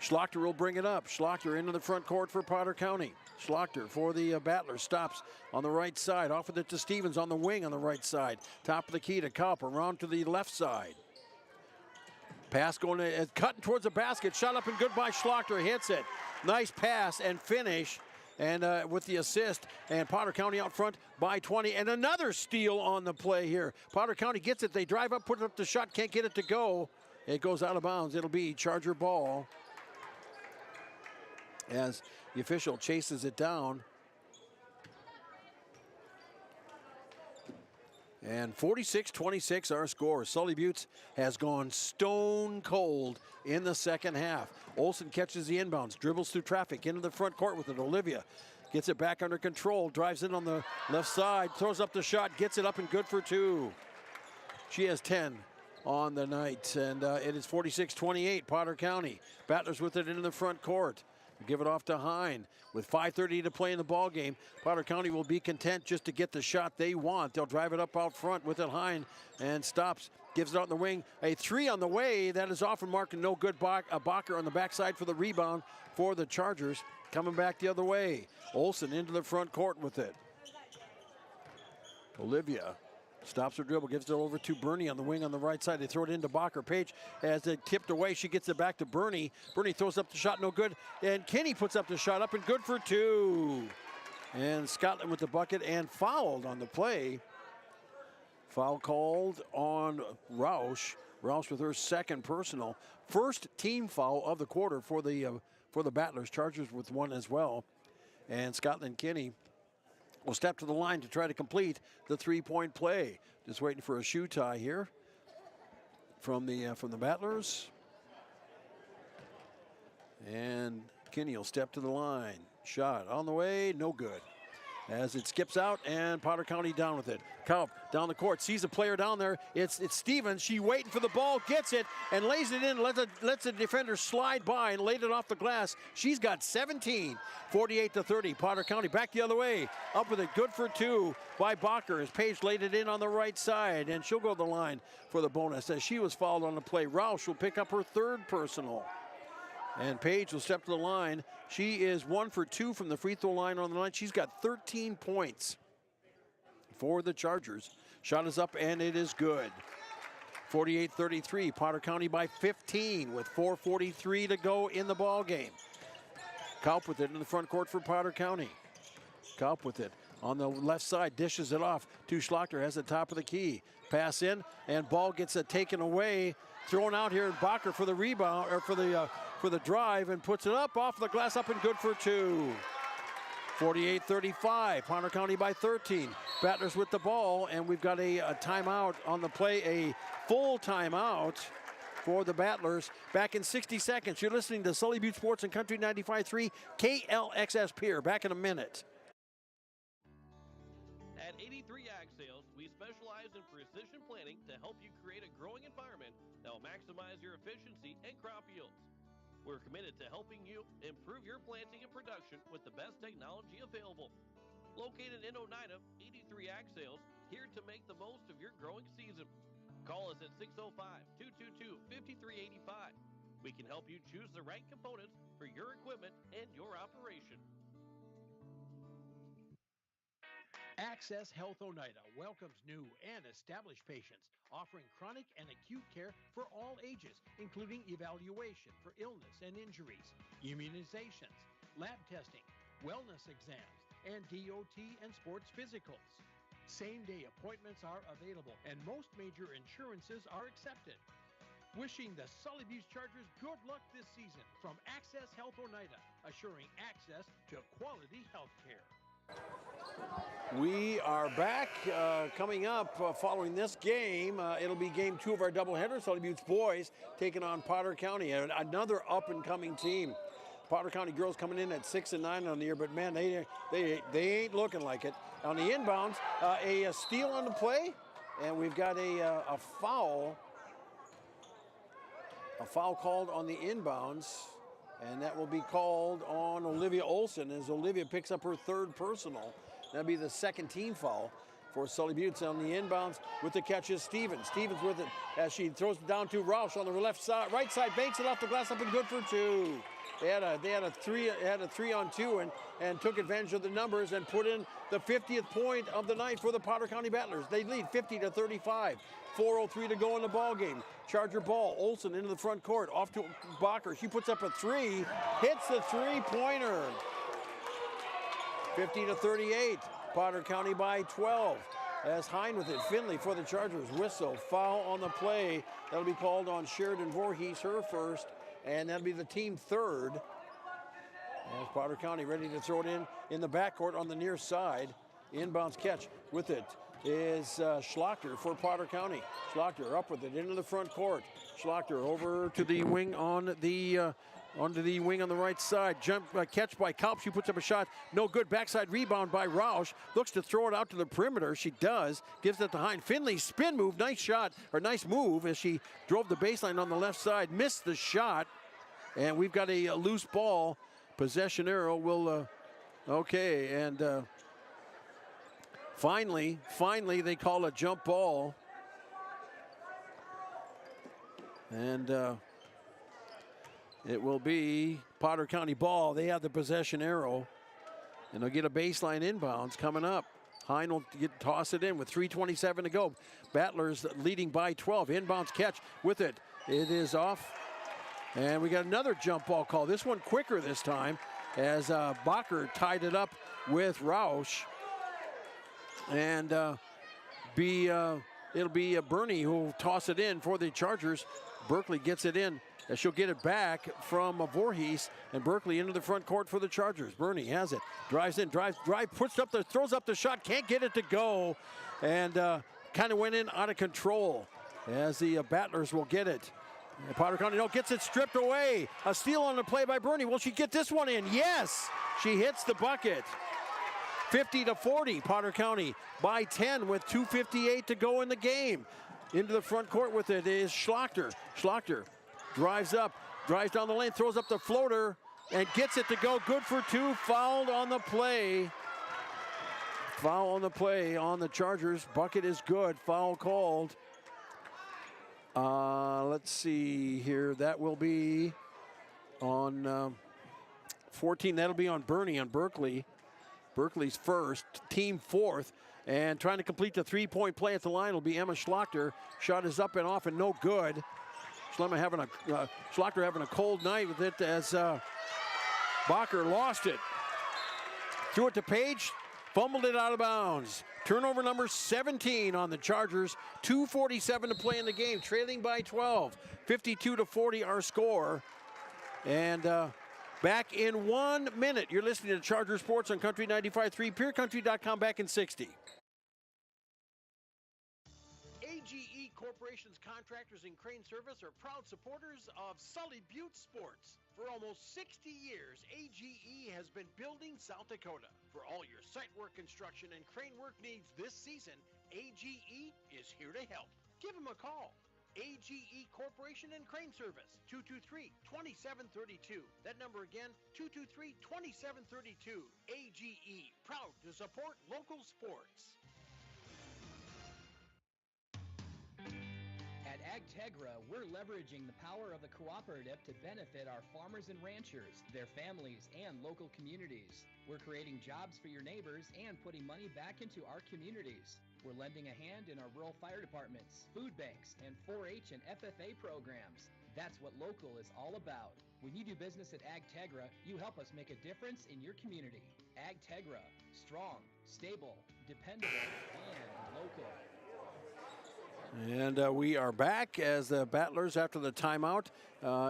Schlachter will bring it up. Schlachter into the front court for Potter County. Schlachter for the Battlers, stops on the right side. Off with it to Stevens on the wing on the right side. Top of the key to Kaup, around to the left side. Pass going to, cutting towards the basket. Shot up and good by Schlachter, hits it. Nice pass and finish. And with the assist, and Potter County out front by 20. And another steal on the play here. Potter County gets it. They drive up, put up the shot, can't get it to go. It goes out of bounds. It'll be Charger ball as the official chases it down. And 46-26 our score. Sully Buttes has gone stone cold in the second half. Olsen catches the inbounds, dribbles through traffic into the front court with it. Olivia gets it back under control, drives in on the left side, throws up the shot, gets it up and good for 2. She has 10 on the night, and it is 46-28 Potter County. Battlers with it into the front court. Give it off to Hine. With 5:30 to play in the ball game, Potter County will be content just to get the shot they want. They'll drive it up out front with it. Hine and stops, gives it out in the wing. A 3 on the way. That is off and marked and no good. Bacher on the backside for the rebound for the Chargers. Coming back the other way. Olsen into the front court with it. Olivia stops her dribble, gives it over to Bernie on the wing on the right side. They throw it into Bacher. Page as it tipped away. She gets it back to Bernie. Bernie throws up the shot, no good. And Kinney puts up the shot up and good for 2. And Scotland with the bucket and fouled on the play. Foul called on Roush. Roush with her second personal. First team foul of the quarter for the Battlers. Chargers with 1 as well. And Scotland Kinney will step to the line to try to complete the 3-point play. Just waiting for a shoe tie here from the Battlers. And Kinney will step to the line. Shot on the way, no good. As it skips out and Potter County down with it. Kaup down the court, sees a player down there. It's Stevens. She waiting for the ball, gets it and lays it in. Lets the defender slide by and laid it off the glass. She's got 17. 48-30. Potter County back the other way. Up with it, good for 2 by Bacher as Page laid it in on the right side, and she'll go to the line for the bonus as she was fouled on the play. Roush will pick up her 3rd personal. And Page will step to the line. She is 1 for 2 from the free throw line on the night. She's got 13 points for the Chargers. Shot is up and it is good. 48-33, Potter County by 15 with 4:43 to go in the ball game. Kaup with it in the front court for Potter County. Kaup with it on the left side, dishes it off to Schlachter, has the top of the key. Pass in and ball gets taken away. Thrown out here, Bacher for the rebound, or for the drive, and puts it up off the glass, up and good for 2. 48-35, Potter County by 13. Battlers with the ball, and we've got a timeout on the play, a full timeout for the Battlers. Back in 60 seconds. You're listening to Sully Butte Sports and Country 95.3 KLXS Pier. Back in a minute. At 83 83 Ag Sales, we specialize in precision planting to help you create a growing environment that will maximize your efficiency and crop yields. We're committed to helping you improve your planting and production with the best technology available. Located in Oneida, 83 Ag Sales, here to make the most of your growing season. Call us at 605-222-5385. We can help you choose the right components for your equipment and your operation. Access Health Oneida welcomes new and established patients, offering chronic and acute care for all ages, including evaluation for illness and injuries, immunizations, lab testing, wellness exams, and DOT and sports physicals. Same-day appointments are available, and most major insurances are accepted. Wishing the Sully Chargers good luck this season from Access Health Oneida, assuring access to quality health care. We are back. Coming up following this game, it'll be game 2 of our doubleheader. Sully Buttes boys taking on Potter County, another up-and-coming team. Potter County girls coming in at 6-9 on the year, but man, they ain't looking like it. On the inbounds, a steal on the play, and we've got a foul. A foul called on the inbounds, and that will be called on Olivia Olson as Olivia picks up her 3rd personal. That'll be the 2nd team foul for Sully Buttes. On the inbounds with the catch is Stevens. Stevens with it as she throws it down to Roush on the left side, right side, banks it off the glass up and good for 2. They had a 3-on-2 and took advantage of the numbers and put in the 50th point of the night for the Potter County Battlers. They lead 50-35. 4:03 to go in the ball game. Charger ball. Olson into the front court. Off to Bacher. She puts up a 3. Hits the 3-pointer. 50-38. Potter County by 12. As Hine with it. Finley for the Chargers. Whistle. Foul on the play. That'll be called on Sheridan Voorhees, her first. And that'll be the team 3rd. As Potter County ready to throw it in the backcourt on the near side. Inbounds catch with it is Schlachter for Potter County. Schlachter up with it into the front court. Schlachter over to the wing on the onto the wing on the right side. Jump catch by Kalp. She puts up a shot. No good. Backside rebound by Roush. Looks to throw it out to the perimeter. She does. Gives it to Hine. Finley spin move. Nice shot or nice move as she drove the baseline on the left side. Missed the shot. And we've got a loose ball. Possession arrow will okay, and finally they call a jump ball. And it will be Potter County ball. They have the possession arrow, and they'll get a baseline inbounds coming up. Hine will toss it in with 3:27 to go. Battlers leading by 12. Inbounds catch with it. It is off. And we got another jump ball call. This one quicker this time as Bacher tied it up with Roush. And it'll be Bernie who will toss it in for the Chargers. Berkeley gets it in. She'll get it back from Voorhees, and Berkeley into the front court for the Chargers. Bernie has it, drives in, drive, throws up the shot, can't get it to go, and kind of went in out of control as the Battlers will get it. And Potter County gets it stripped away. A steal on the play by Bernie. Will she get this one in? Yes, she hits the bucket. 50-40, Potter County by 10 with 2:58 to go in the game. Into the front court with it is Schlachter. Schlachter drives up, drives down the lane, throws up the floater, and gets it to go. Good for 2. Fouled on the play. Foul on the play on the Chargers. Bucket is good. Foul called. Let's see here. That will be on 14. That'll be on Bernie, on Berkeley. Berkeley's first, team 4th. And trying to complete the 3-point play at the line will be Emma Schlachter. Shot is up and off and no good. Schlachter having a cold night with it as Bacher lost it. Threw it to Page, fumbled it out of bounds. Turnover number 17 on the Chargers. 2:47 to play in the game, trailing by 12. 52-40 our score. And back in 1 minute. You're listening to Charger Sports on Country 95.3, PureCountry.com, back in 60. AGE Corp Corporation's contractors and crane service are proud supporters of Sully Butte Sports. For almost 60 years, AGE has been building South Dakota. For all your site work, construction, and crane work needs this season, AGE is here to help. Give them a call. AGE Corporation and Crane Service, 223-2732. That number again, 223-2732. AGE, proud to support local sports. At AgTegra, we're leveraging the power of the cooperative to benefit our farmers and ranchers, their families, and local communities. We're creating jobs for your neighbors and putting money back into our communities. We're lending a hand in our rural fire departments, food banks, and 4-H and FFA programs. That's what local is all about. When you do business at AgTegra, you help us make a difference in your community. AgTegra, strong, stable, dependable, and local. And we are back as the battlers after the timeout.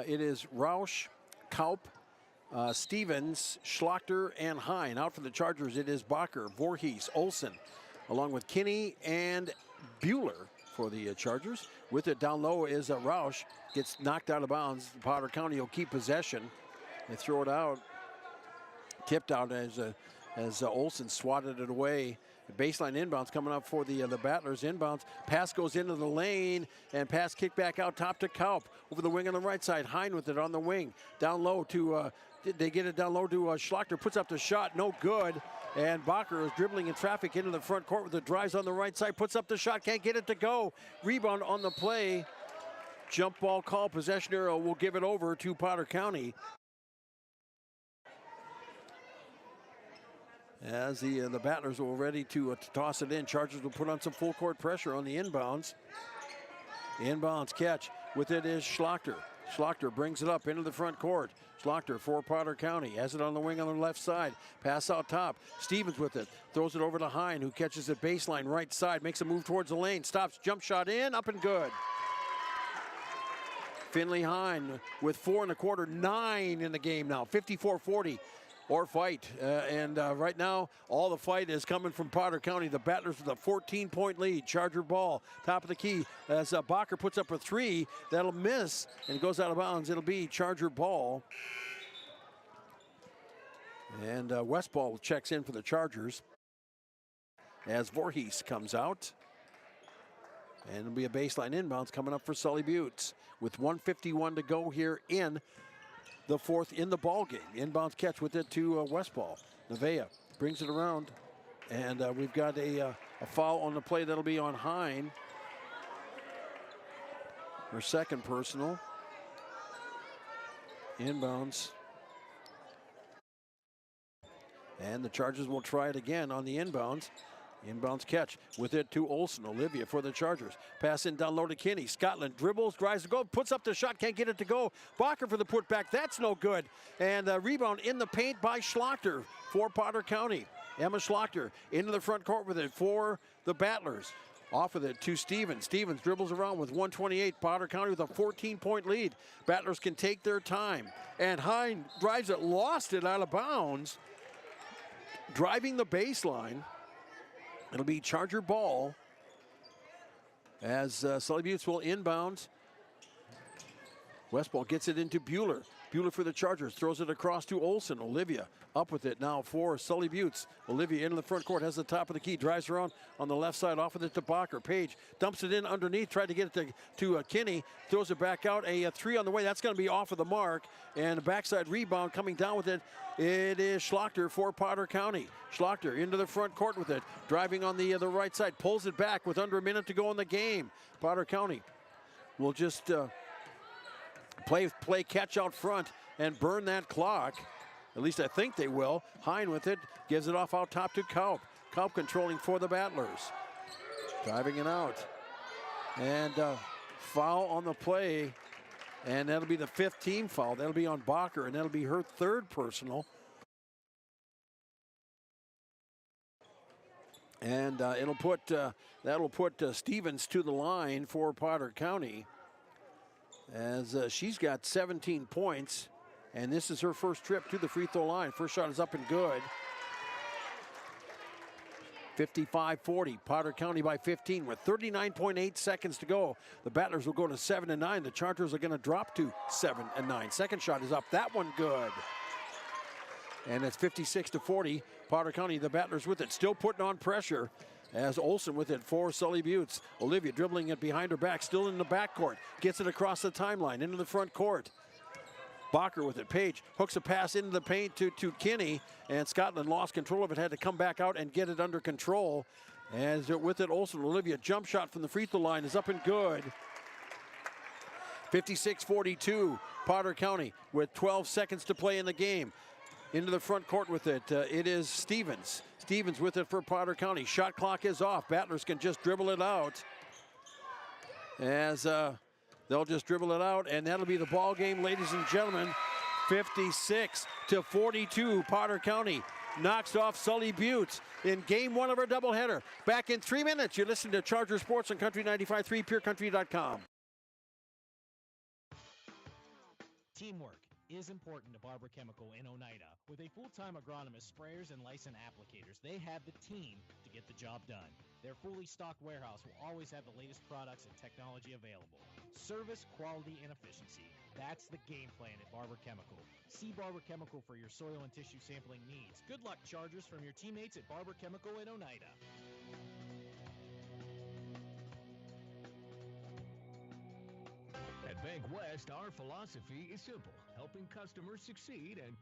It is Roush, Kaup, Stevens, Schlachter, and Hine. Out for the Chargers, it is Bacher, Voorhees, Olsen, along with Kinney and Bueller for the Chargers. With it down low is Roush, gets knocked out of bounds. Potter County will keep possession. They throw it out, tipped out as Olsen swatted it away. The baseline inbounds coming up for the battlers. Inbounds, pass goes into the lane, and pass kick back out top to Kaup. Over the wing on the right side, Hine with it on the wing. Down low to, they get it down low to Schlachter, puts up the shot, no good. And Bacher is dribbling in traffic into the front court with the drives on the right side, puts up the shot, can't get it to go. Rebound on the play. Jump ball call, possession arrow will give it over to Potter County. As the battlers were ready to toss it in, Chargers will put on some full court pressure on the inbounds. The inbounds catch with it is Schlachter. Schlachter brings it up into the front court. Schlachter for Potter County has it on the wing on the left side. Pass out top. Stevens with it. Throws it over to Hine, who catches it baseline right side. Makes a move towards the lane. Stops. Jump shot in. Up and good. Finley Hine with 4 1/4, 9 in the game now. 54-40. Or fight. Right now, all the fight is coming from Potter County. The Battlers with a 14-point lead. Charger ball, top of the key. As Bacher puts up a 3, that'll miss and it goes out of bounds. It'll be Charger ball. And Westball checks in for the Chargers as Voorhees comes out. And it'll be a baseline inbounds coming up for Sully Buttes with 1:51 to go here in the fourth in the ball game. Inbounds catch with it to Westball. Nevaeh brings it around, and we've got a foul on the play that'll be on Hine. Her second personal. Inbounds. And the Chargers will try it again on the inbounds. Inbounds catch with it to Olsen. Olivia for the Chargers. Pass in down low to Kinney. Scotland dribbles, drives to go, puts up the shot, can't get it to go. Bacher for the putback, that's no good. And a rebound in the paint by Schlachter for Potter County. Emma Schlachter into the front court with it for the Battlers. Off of it to Stevens. Stevens dribbles around with 1:28. Potter County with a 14-point lead. Battlers can take their time. And Hine drives it, lost it out of bounds. Driving the baseline. It'll be Charger ball as Sully Buttes will inbound. Westball gets it into Bueller. Bueller for the Chargers, throws it across to Olsen. Olivia up with it now for Sully Buttes. Olivia into the front court, has the top of the key, drives around on the left side, off with it to Bacher. Page dumps it in underneath, tried to get it to Kinney, throws it back out. A 3 on the way, that's going to be off of the mark. And a backside rebound coming down with it. It is Schlachter for Potter County. Schlachter into the front court with it, driving on the right side, pulls it back with under a minute to go in the game. Potter County will just play catch out front and burn that clock. At least I think they will. Hine with it, gives it off out top to Kaup. Kaup controlling for the Battlers. Driving it out. And foul on the play. And that'll be the 5th team foul. That'll be on Bacher, and that'll be her 3rd personal. And that'll put Stevens to the line for Potter County, as she's got 17 points, and this is her first trip to the free throw line. First shot is up and good. 55-40. Potter County by 15 with 39.8 seconds to go. The Battlers will go to 7-9. The Chargers are going to drop to 7-9. Second shot is up. That one good. And it's 56-40. Potter County, the Battlers with it. Still putting on pressure as Olsen with it for Sully Buttes. Olivia dribbling it behind her back. Still in the backcourt. Gets it across the timeline into the front court. Bacher with it. Page hooks a pass into the paint to Kinney. And Scotland lost control of it. Had to come back out and get it under control. As with it, Olsen. Olivia jump shot from the free throw line is up and good. 56-42. Potter County with 12 seconds to play in the game. Into the front court with it. It is Stevens. Stevens with it for Potter County. Shot clock is off. Battlers can just dribble it out. As they'll just dribble it out, and that'll be the ball game, ladies and gentlemen. 56-42. Potter County knocks off Sully Buttes in game one of our doubleheader. Back in 3 minutes. You're listening to Charger Sports on Country 95.3, PureCountry.com. Teamwork is important to Barber Chemical in Oneida. With a full-time agronomist, sprayers, and licensed applicators, they have the team to get the job done. Their fully stocked warehouse will always have the latest products and technology available. Service, quality, and efficiency. That's the game plan at Barber Chemical. See Barber Chemical for your soil and tissue sampling needs. Good luck, Chargers, from your teammates at Barber Chemical in Oneida. At Bank West, our philosophy is simple: helping customers succeed and